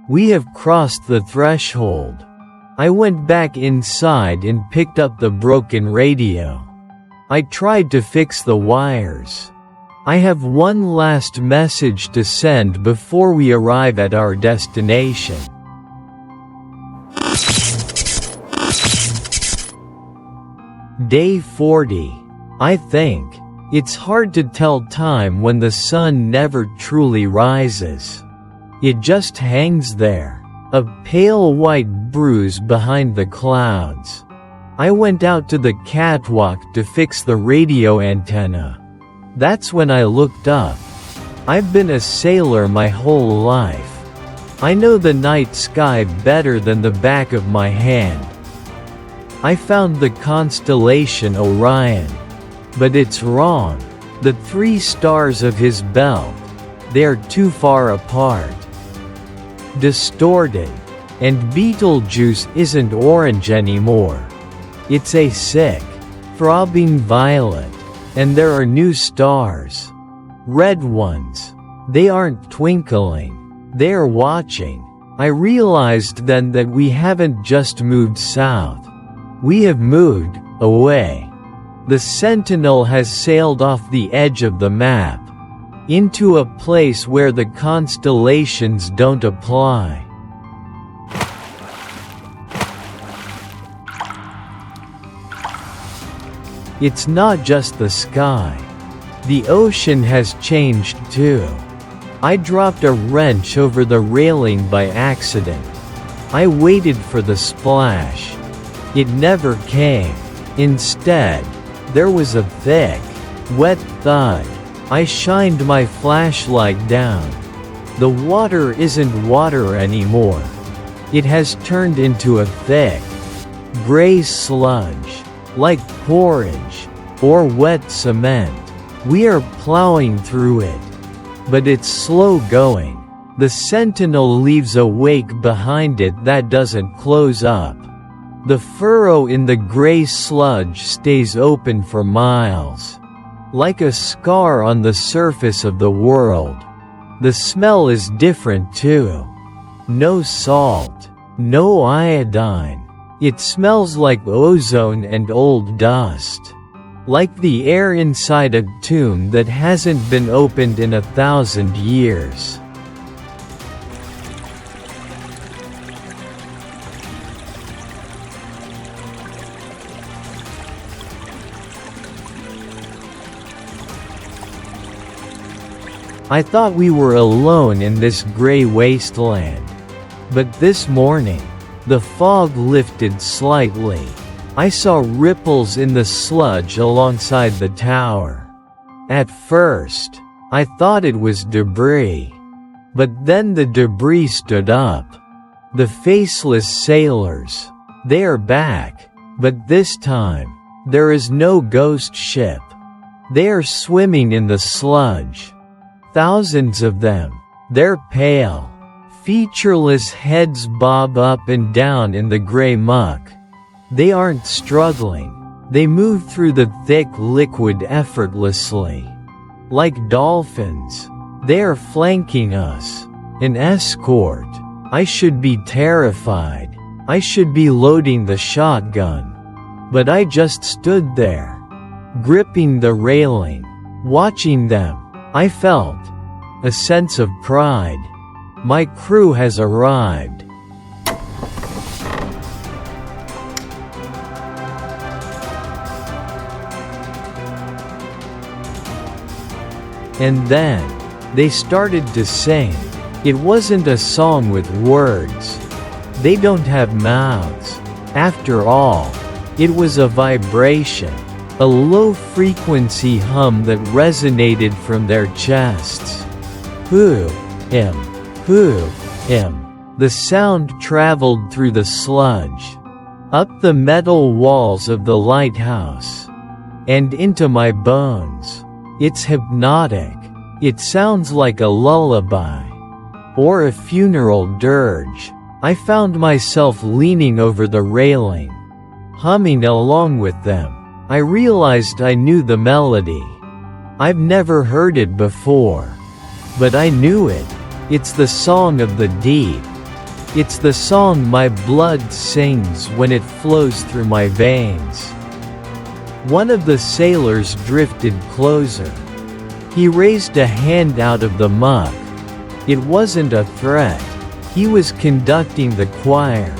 We have crossed the threshold. I went back inside and picked up the broken radio. I tried to fix the wires. I have one last message to send before we arrive at our destination. Day 40. I think. It's hard to tell time when the sun never truly rises. It just hangs there, a pale white bruise behind the clouds. I went out to the catwalk to fix the radio antenna. That's when I looked up. I've been a sailor my whole life. I know the night sky better than the back of my hand. I found the constellation Orion. But it's wrong. The 3 stars of his belt, they're too far apart. Distorted. And Betelgeuse isn't orange anymore. It's a sick, throbbing violet. And there are new stars. Red ones. They aren't twinkling. They're watching. I realized then that we haven't just moved south. We have moved away. The Sentinel has sailed off the edge of the map, into a place where the constellations don't apply. It's not just the sky. The ocean has changed too. I dropped a wrench over the railing by accident. I waited for the splash. It never came. Instead, there was a thick, wet thud. I shined my flashlight down. The water isn't water anymore. It has turned into a thick, gray sludge, like porridge, or wet cement. We are plowing through it. But it's slow going. The Sentinel leaves a wake behind it that doesn't close up. The furrow in the gray sludge stays open for miles. Like a scar on the surface of the world. The smell is different too. No salt. No iodine. It smells like ozone and old dust. Like the air inside a tomb that hasn't been opened in 1,000 years. I thought we were alone in this gray wasteland. But this morning, the fog lifted slightly. I saw ripples in the sludge alongside the tower. At first, I thought it was debris. But then the debris stood up. The faceless sailors. They are back. But this time, there is no ghost ship. They are swimming in the sludge. Thousands of them. They're pale. Featureless heads bob up and down in the gray muck. They aren't struggling. They move through the thick liquid effortlessly. Like dolphins. They are flanking us. An escort. I should be terrified. I should be loading the shotgun. But I just stood there, gripping the railing. Watching them, I felt a sense of pride. My crew has arrived. And then, they started to sing. It wasn't a song with words. They don't have mouths. After all, it was a vibration, a low-frequency hum that resonated from their chests. Who him? Who him? The sound traveled through the sludge, up the metal walls of the lighthouse, and into my bones. It's hypnotic. It sounds like a lullaby, or a funeral dirge. I found myself leaning over the railing, humming along with them. I realized I knew the melody. I've never heard it before, but I knew it. It's the song of the deep. It's the song my blood sings when it flows through my veins. One of the sailors drifted closer. He raised a hand out of the muck. It wasn't a threat. He was conducting the choir.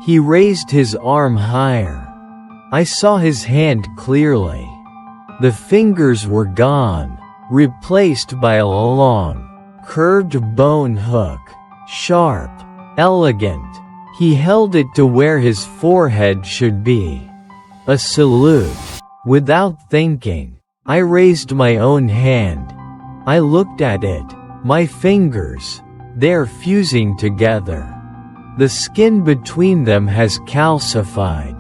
He raised his arm higher. I saw his hand clearly. The fingers were gone, replaced by a long, curved bone hook. Sharp, elegant. He held it to where his forehead should be. A salute. Without thinking, I raised my own hand. I looked at it. My fingers. They're fusing together. The skin between them has calcified.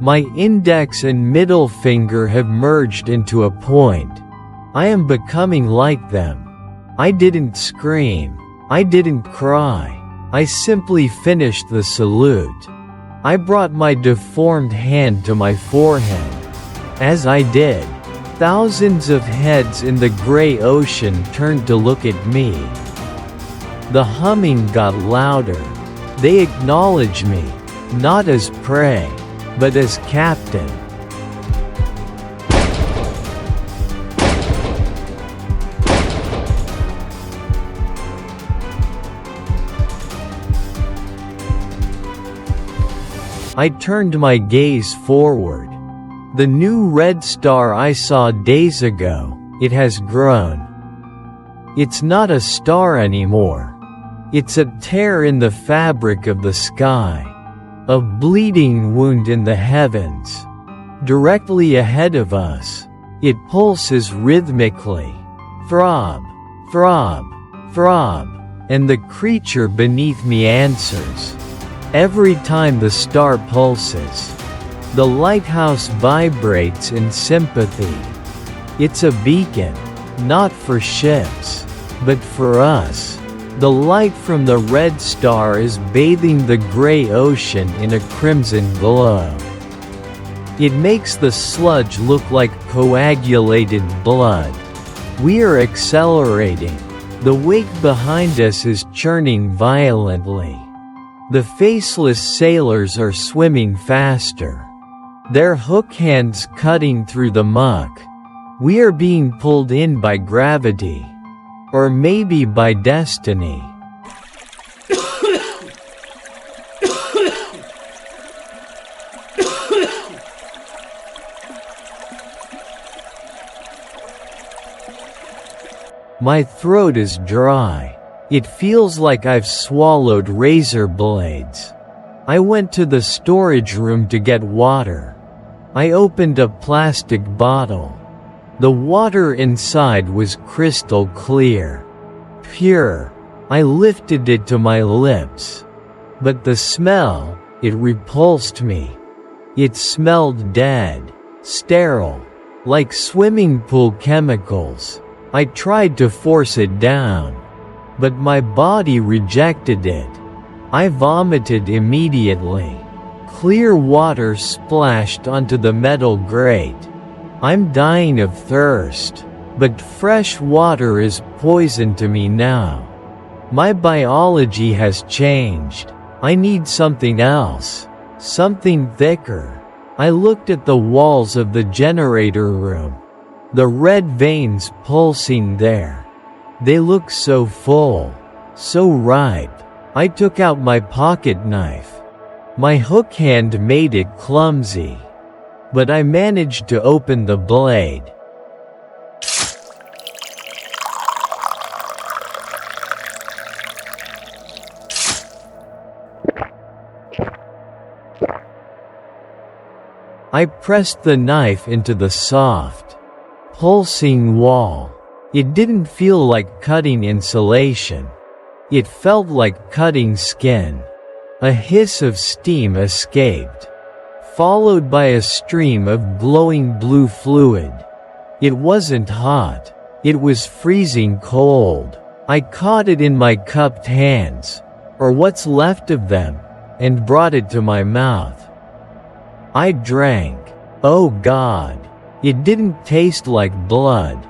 My index and middle finger have merged into a point. I am becoming like them. I didn't scream. I didn't cry. I simply finished the salute. I brought my deformed hand to my forehead. As I did, thousands of heads in the gray ocean turned to look at me. The humming got louder. They acknowledged me, not as prey, but as captain. I turned my gaze forward. The new red star I saw days ago, it has grown. It's not a star anymore. It's a tear in the fabric of the sky. A bleeding wound in the heavens. Directly ahead of us, it pulses rhythmically. Throb, throb, throb, and the creature beneath me answers. Every time the star pulses, the lighthouse vibrates in sympathy. It's a beacon, not for ships, but for us. The light from the red star is bathing the gray ocean in a crimson glow. It makes the sludge look like coagulated blood. We are accelerating. The wake behind us is churning violently. The faceless sailors are swimming faster. Their hook hands cutting through the muck. We are being pulled in by gravity. Or maybe by destiny. My throat is dry. It feels like I've swallowed razor blades. I went to the storage room to get water. I opened a plastic bottle. The water inside was crystal clear. Pure. I lifted it to my lips. But the smell, it repulsed me. It smelled dead. Sterile. Like swimming pool chemicals. I tried to force it down. But my body rejected it. I vomited immediately. Clear water splashed onto the metal grate. I'm dying of thirst, but fresh water is poison to me now. My biology has changed. I need something else. Something thicker. I looked at the walls of the generator room. The red veins pulsing there. They look so full, so ripe. I took out my pocket knife. My hook hand made it clumsy, but I managed to open the blade. I pressed the knife into the soft, pulsing wall. It didn't feel like cutting insulation. It felt like cutting skin. A hiss of steam escaped, followed by a stream of glowing blue fluid. It wasn't hot. It was freezing cold. I caught it in my cupped hands, or what's left of them, and brought it to my mouth. I drank. Oh God. It didn't taste like blood.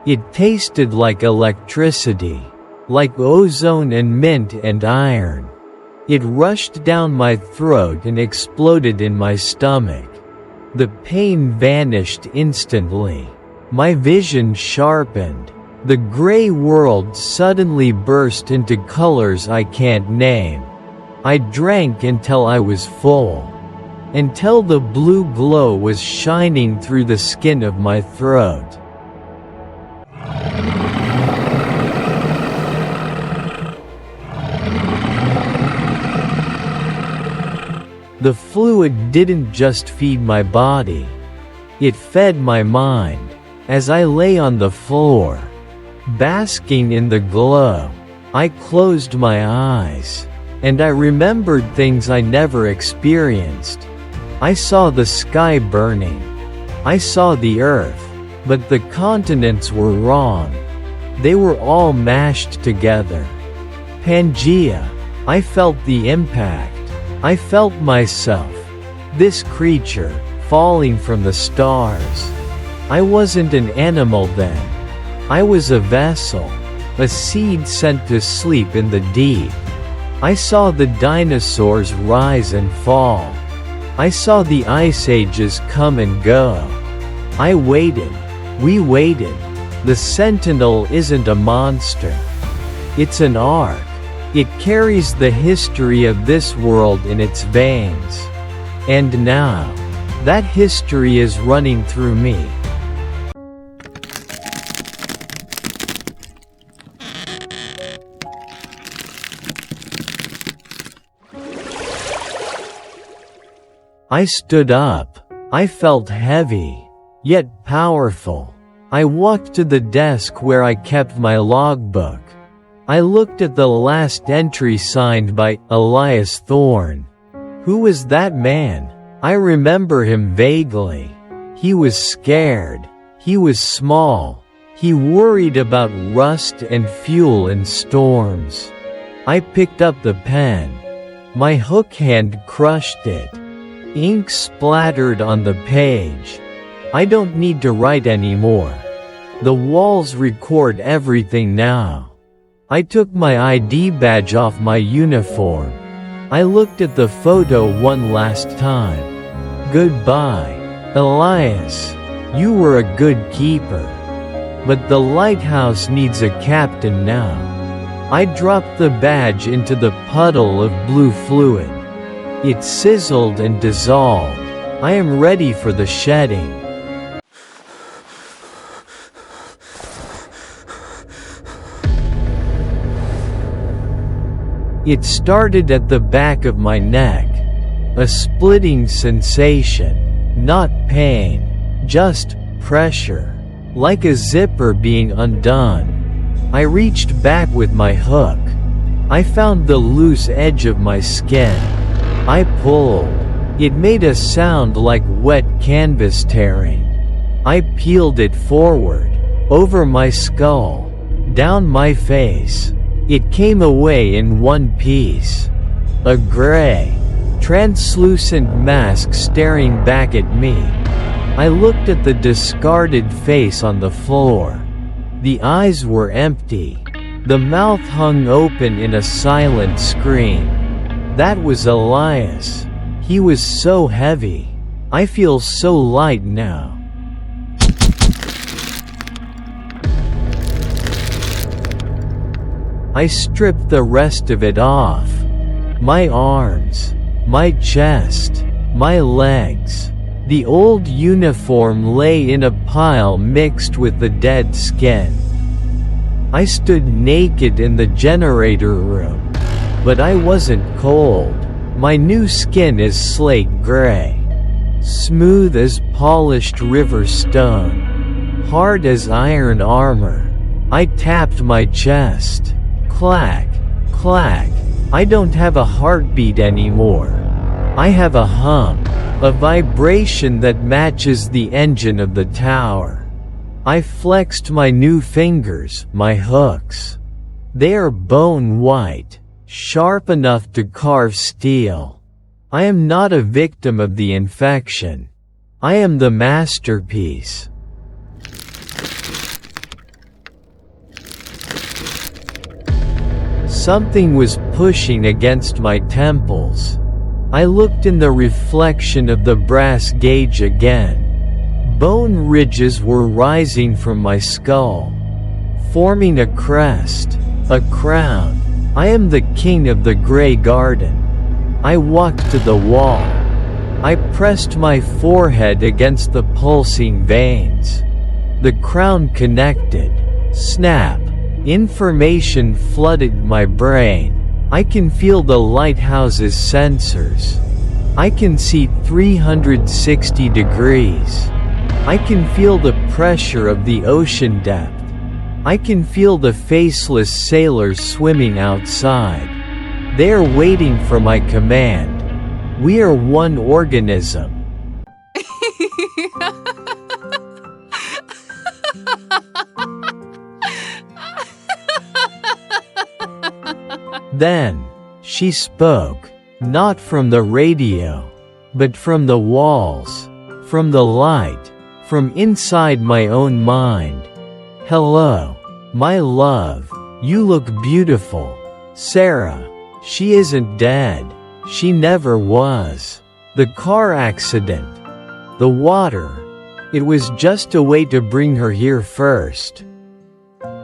It tasted like electricity, like ozone and mint and iron. It rushed down my throat and exploded in my stomach. The pain vanished instantly. My vision sharpened. The gray world suddenly burst into colors I can't name. I drank until I was full. Until the blue glow was shining through the skin of my throat. The fluid didn't just feed my body. It fed my mind. As I lay on the floor, basking in the glow, I closed my eyes, and I remembered things I never experienced. I saw the sky burning. I saw the earth, but the continents were wrong. They were all mashed together. Pangea. I felt the impact. I felt myself, this creature, falling from the stars. I wasn't an animal then. I was a vessel, a seed sent to sleep in the deep. I saw the dinosaurs rise and fall. I saw the ice ages come and go. I waited. We waited. The Sentinel isn't a monster. It's an ark. It carries the history of this world in its veins. And now, that history is running through me. I stood up. I felt heavy, yet powerful. I walked to the desk where I kept my logbook. I looked at the last entry signed by Elias Thorne. Who was that man? I remember him vaguely. He was scared. He was small. He worried about rust and fuel in storms. I picked up the pen. My hook hand crushed it. Ink splattered on the page. I don't need to write anymore. The walls record everything now. I took my ID badge off my uniform. I looked at the photo one last time. Goodbye, Elias. You were a good keeper. But the lighthouse needs a captain now. I dropped the badge into the puddle of blue fluid. It sizzled and dissolved. I am ready for the shedding. It started at the back of my neck. A splitting sensation. Not pain. Just pressure. Like a zipper being undone. I reached back with my hook. I found the loose edge of my skin. I pulled. It made a sound like wet canvas tearing. I peeled it forward. Over my skull. Down my face. It came away in one piece. A gray, translucent mask staring back at me. I looked at the discarded face on the floor. The eyes were empty. The mouth hung open in a silent scream. That was Elias. He was so heavy. I feel so light now. I stripped the rest of it off. My arms, my chest, my legs. The old uniform lay in a pile mixed with the dead skin. I stood naked in the generator room. But I wasn't cold. My new skin is slate gray. Smooth as polished river stone. Hard as iron armor. I tapped my chest. Clack, clack. I don't have a heartbeat anymore. I have a hum. A vibration that matches the engine of the tower. I flexed my new fingers, my hooks. They are bone white, sharp enough to carve steel. I am not a victim of the infection. I am the masterpiece. Something was pushing against my temples. I looked in the reflection of the brass gauge again. Bone ridges were rising from my skull, forming a crest, a crown. I am the king of the gray garden. I walked to the wall. I pressed my forehead against the pulsing veins. The crown connected. Snap. Information flooded my brain. I can feel the lighthouse's sensors. I can see 360 degrees. I can feel the pressure of the ocean depth. I can feel the faceless sailors swimming outside. They are waiting for my command. We are one organism. Then, she spoke, not from the radio, but from the walls, from the light, from inside my own mind. Hello, my love, you look beautiful. Sarah, she isn't dead. She never was. The car accident, the water, it was just a way to bring her here first.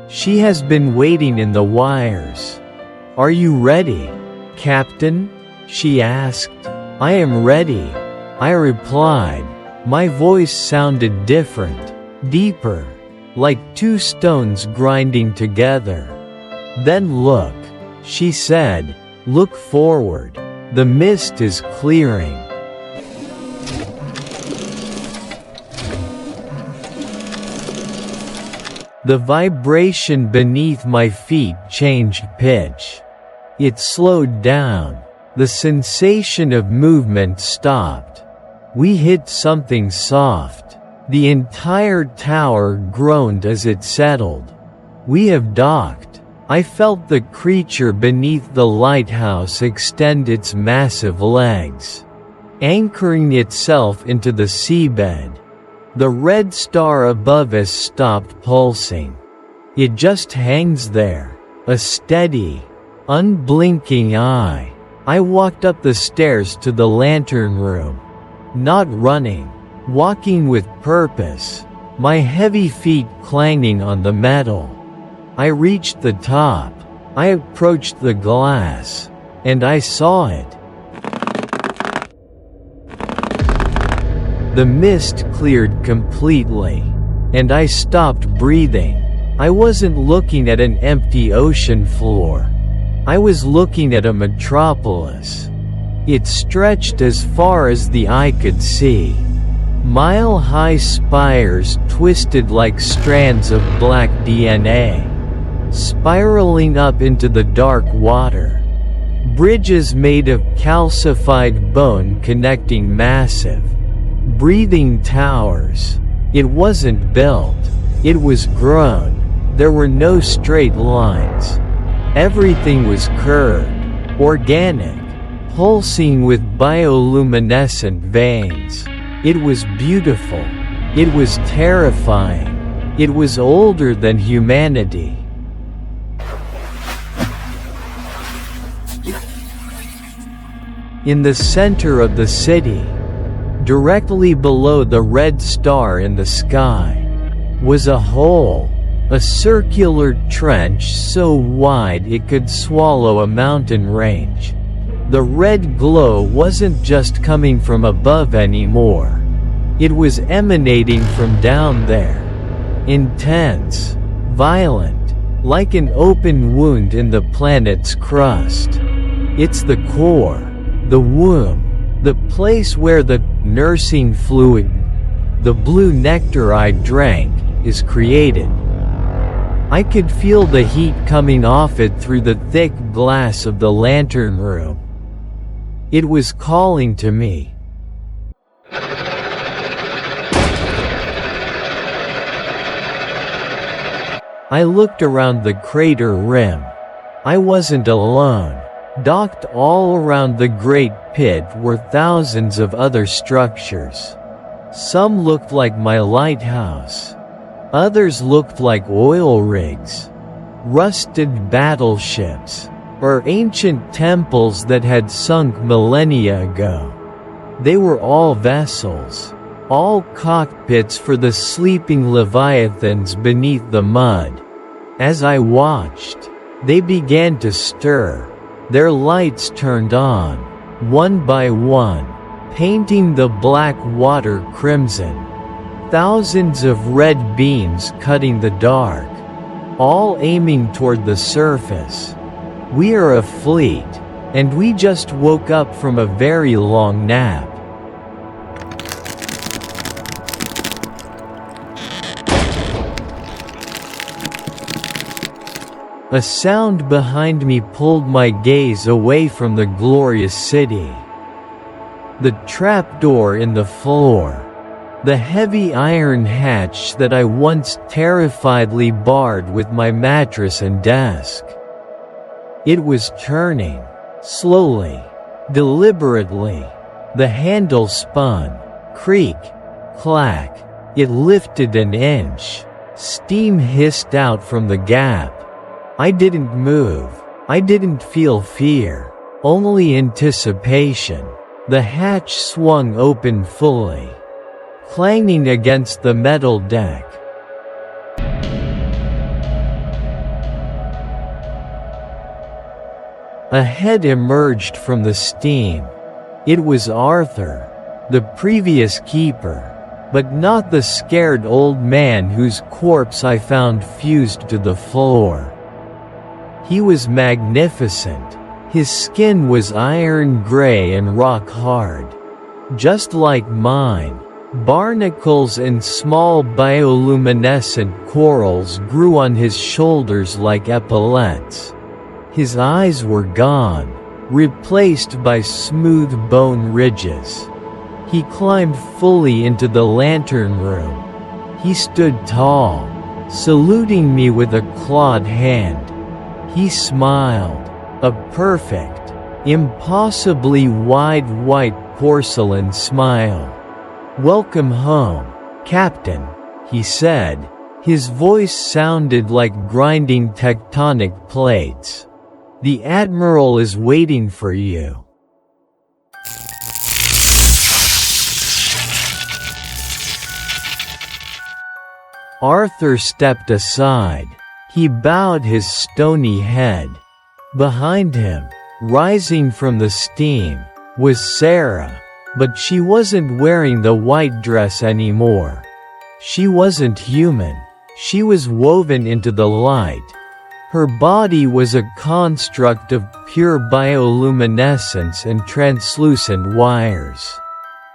She has been waiting in the wires. Are you ready, Captain? She asked. I am ready, I replied. My voice sounded different, deeper, like two stones grinding together. Then look, she said, look forward. The mist is clearing. The vibration beneath my feet changed pitch. It slowed down. The sensation of movement stopped. We hit something soft. The entire tower groaned as it settled. We have docked. I felt the creature beneath the lighthouse extend its massive legs, anchoring itself into the seabed. The red star above us stopped pulsing. It just hangs there, a steady, unblinking eye. I walked up the stairs to the lantern room. Not running, walking with purpose, my heavy feet clanging on the metal. I reached the top. I approached the glass, and I saw it. The mist cleared completely, and I stopped breathing. I wasn't looking at an empty ocean floor. I was looking at a metropolis. It stretched as far as the eye could see. Mile-high spires twisted like strands of black DNA, spiraling up into the dark water. Bridges made of calcified bone connecting massive, breathing towers. It wasn't built. It was grown. There were no straight lines. Everything was curved, organic, pulsing with bioluminescent veins. It was beautiful. It was terrifying. It was older than humanity. In the center of the city, directly below the red star in the sky, was a hole, a circular trench so wide it could swallow a mountain range. The red glow wasn't just coming from above anymore. It was emanating from down there. Intense, violent, like an open wound in the planet's crust. It's the core, the womb, the place where the nursing fluid, the blue nectar I drank, is created. I could feel the heat coming off it through the thick glass of the lantern room. It was calling to me. I looked around the crater rim. I wasn't alone. Docked all around the great pit were thousands of other structures. Some looked like my lighthouse. Others looked like oil rigs, rusted battleships, or ancient temples that had sunk millennia ago. They were all vessels, all cockpits for the sleeping leviathans beneath the mud. As I watched, they began to stir. Their lights turned on, one by one, painting the black water crimson. Thousands of red beams cutting the dark, all aiming toward the surface. We are a fleet, and we just woke up from a very long nap. A sound behind me pulled my gaze away from the glorious city. The trapdoor in the floor. The heavy iron hatch that I once terrifiedly barred with my mattress and desk. It was turning, slowly, deliberately. The handle spun, creak, clack. It lifted an inch. Steam hissed out from the gap. I didn't move. I didn't feel fear, only anticipation. The hatch swung open fully, clanging against the metal deck. A head emerged from the steam. It was Arthur, the previous keeper, but not the scared old man whose corpse I found fused to the floor. He was magnificent. His skin was iron gray and rock hard, just like mine. Barnacles and small bioluminescent corals grew on his shoulders like epaulets. His eyes were gone, replaced by smooth bone ridges. He climbed fully into the lantern room. He stood tall, saluting me with a clawed hand. He smiled, a perfect, impossibly wide white porcelain smile. "Welcome home, Captain," he said. His voice sounded like grinding tectonic plates. "The Admiral is waiting for you." Arthur stepped aside. He bowed his stony head. Behind him, rising from the steam, was Sarah. But she wasn't wearing the white dress anymore. She wasn't human. She was woven into the light. Her body was a construct of pure bioluminescence and translucent wires.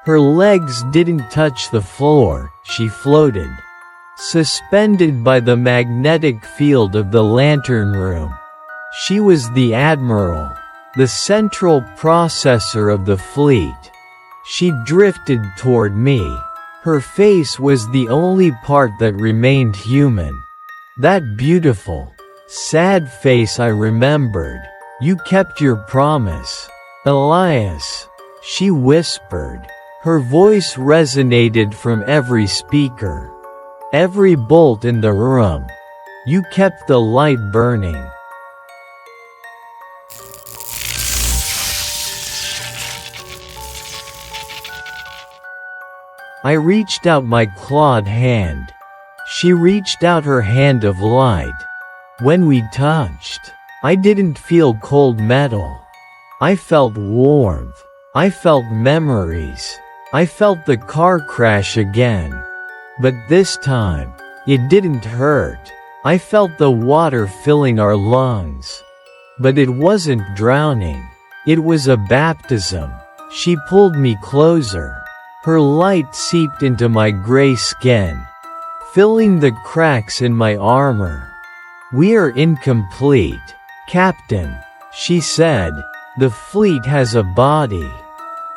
Her legs didn't touch the floor, she floated, suspended by the magnetic field of the lantern room. She was the Admiral, the central processor of the fleet. She drifted toward me. Her face was the only part that remained human. That beautiful, sad face I remembered. "You kept your promise, Elias," she whispered. Her voice resonated from every speaker. Every bolt in the room. You kept the light burning. I reached out my clawed hand. She reached out her hand of light. When we touched, I didn't feel cold metal. I felt warmth. I felt memories. I felt the car crash again. But this time, it didn't hurt. I felt the water filling our lungs. But it wasn't drowning. It was a baptism. She pulled me closer. Her light seeped into my gray skin, filling the cracks in my armor. "We are incomplete, Captain," she said. "The fleet has a body.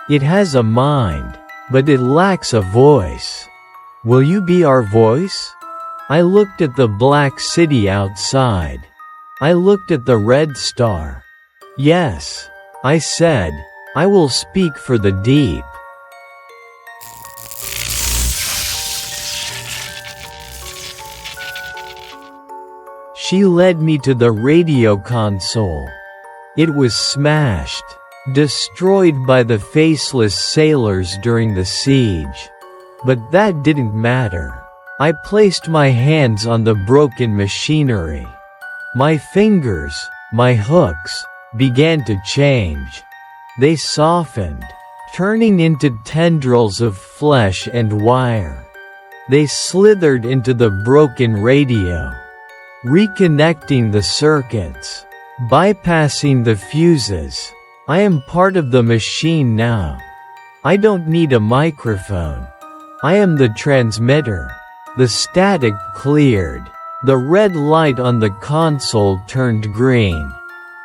It has a mind, but it lacks a voice. Will you be our voice?" I looked at the black city outside. I looked at the red star. "Yes," I said, "I will speak for the deep." She led me to the radio console. It was smashed, destroyed by the faceless sailors during the siege. But that didn't matter. I placed my hands on the broken machinery. My fingers, my hooks, began to change. They softened, turning into tendrils of flesh and wire. They slithered into the broken radio, reconnecting the circuits, bypassing the fuses. I am part of the machine now. I don't need a microphone. I am the transmitter. The static cleared. The red light on the console turned green.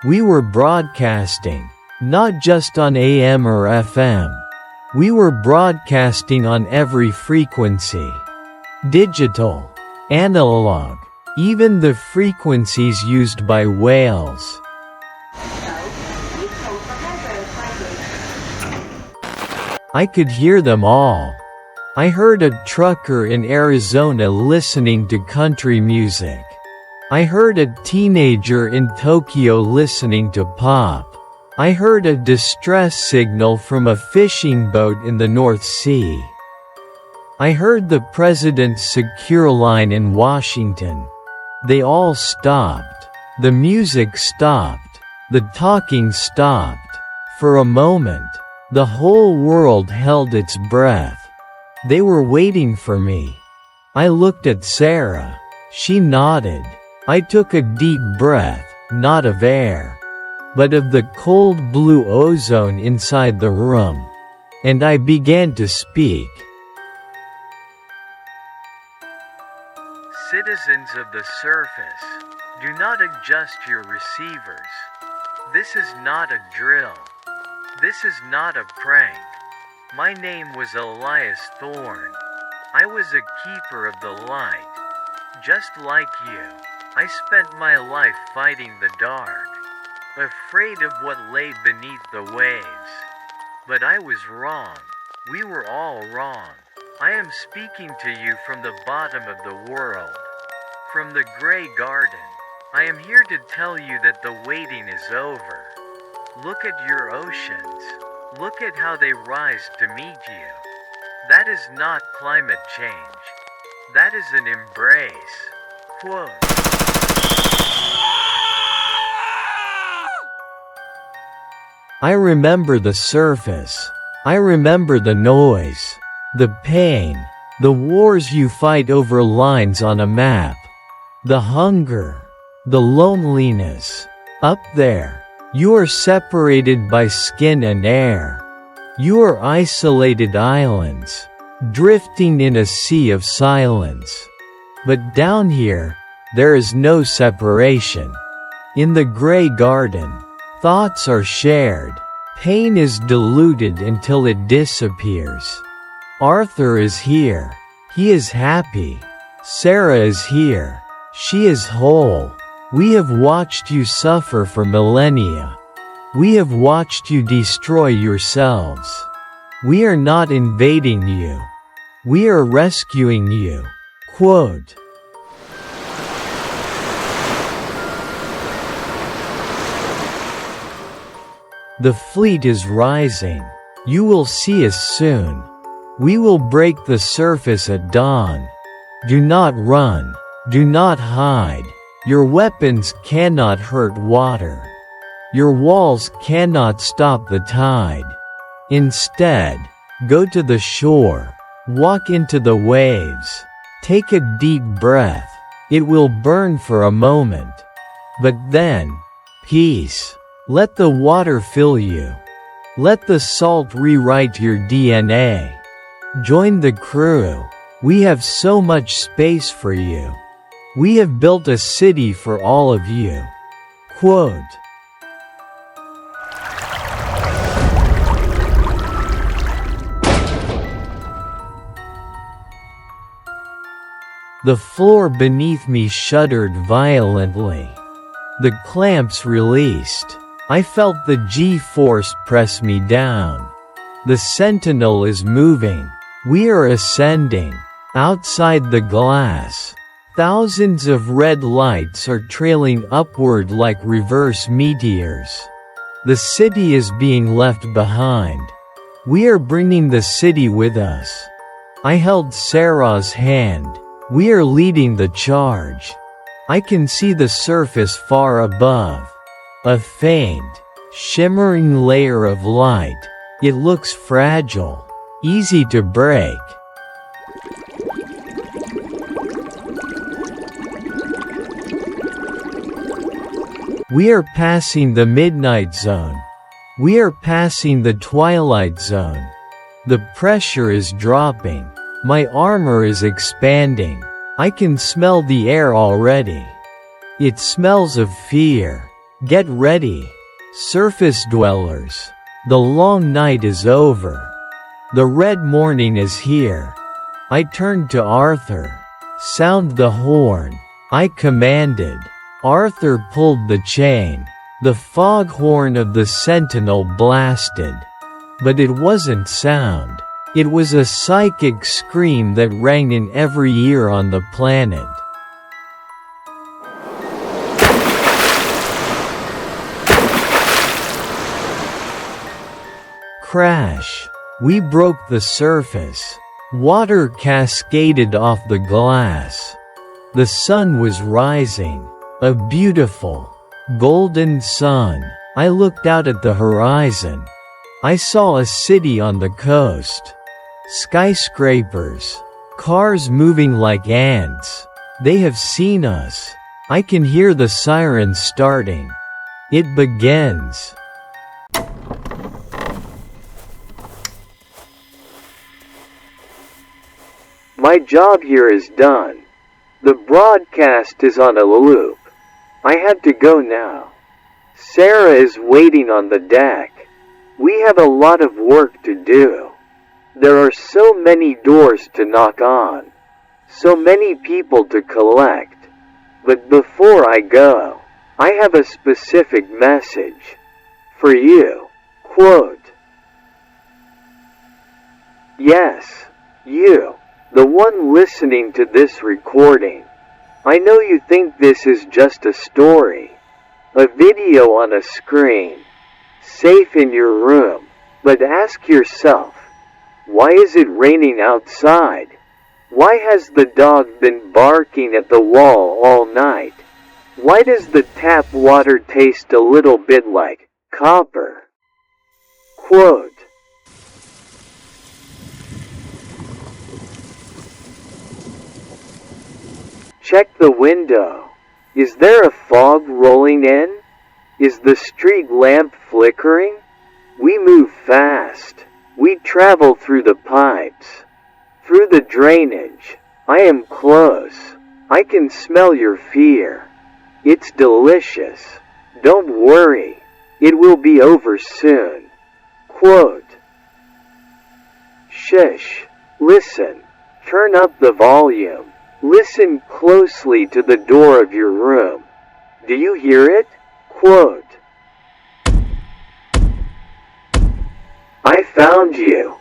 We were broadcasting, not just on AM or FM. We were broadcasting on every frequency. Digital, analog, even the frequencies used by whales. I could hear them all. I heard a trucker in Arizona listening to country music. I heard a teenager in Tokyo listening to pop. I heard a distress signal from a fishing boat in the North Sea. I heard the president's secure line in Washington. They all stopped. The music stopped. The talking stopped. For a moment, the whole world held its breath. They were waiting for me. I looked at Sarah. She nodded. I took a deep breath, not of air, but of the cold blue ozone inside the room. And I began to speak. Citizens of the surface, do not adjust your receivers. This is not a drill. This is not a prank. My name was Elias Thorne. I was a keeper of the light. Just like you, I spent my life fighting the dark, afraid of what lay beneath the waves. But I was wrong. We were all wrong. I am speaking to you from the bottom of the world, from the gray garden. I am here to tell you that the waiting is over. Look at your oceans. Look at how they rise to meet you. That is not climate change. That is an embrace. Quote. I remember the surface. I remember the noise, the pain, the wars you fight over lines on a map, the hunger, the loneliness. Up there, you are separated by skin and air. You are isolated islands, drifting in a sea of silence. But down here, there is no separation. In the gray garden, thoughts are shared. Pain is diluted until it disappears. Arthur is here. He is happy. Sarah is here. She is whole. We have watched you suffer for millennia. We have watched you destroy yourselves. We are not invading you. We are rescuing you. Quote. The fleet is rising. You will see us soon. We will break the surface at dawn. Do not run. Do not hide. Your weapons cannot hurt water. Your walls cannot stop the tide. Instead, go to the shore. Walk into the waves. Take a deep breath. It will burn for a moment. But then, peace. Let the water fill you. Let the salt rewrite your DNA. Join the crew. We have so much space for you. We have built a city for all of you. Quote. The floor beneath me shuddered violently. The clamps released. I felt the G-force press me down. The Sentinel is moving. We are ascending. Outside the glass, thousands of red lights are trailing upward like reverse meteors. The city is being left behind. We are bringing the city with us. I held Sarah's hand. We are leading the charge. I can see the surface far above. A faint, shimmering layer of light. It looks fragile, easy to break. We are passing the midnight zone. We are passing the twilight zone. The pressure is dropping. My armor is expanding. I can smell the air already. It smells of fear. Get ready, surface dwellers. The long night is over. The red morning is here. I turned to Arthur. Sound the horn. I commanded. Arthur pulled the chain. The foghorn of the Sentinel blasted. But it wasn't sound. It was a psychic scream that rang in every ear on the planet. Crash. We broke the surface. Water cascaded off the glass. The sun was rising. A beautiful, golden sun. I looked out at the horizon. I saw a city on the coast. Skyscrapers. Cars moving like ants. They have seen us. I can hear the sirens starting. It begins. My job here is done. The broadcast is on a loop. I have to go now. Sarah is waiting on the deck. We have a lot of work to do. There are so many doors to knock on. So many people to collect. But before I go, I have a specific message. For you. Quote. Yes, you. The one listening to this recording. I know you think this is just a story. A video on a screen. Safe in your room. But ask yourself, why is it raining outside? Why has the dog been barking at the wall all night? Why does the tap water taste a little bit like copper? Quote. Check the window. Is there a fog rolling in? Is the street lamp flickering? We move fast. We travel through the pipes. Through the drainage. I am close. I can smell your fear. It's delicious. Don't worry. It will be over soon. Quote. Shush. Listen. Turn up the volume. Listen closely to the door of your room. Do you hear it? Quote. I found you.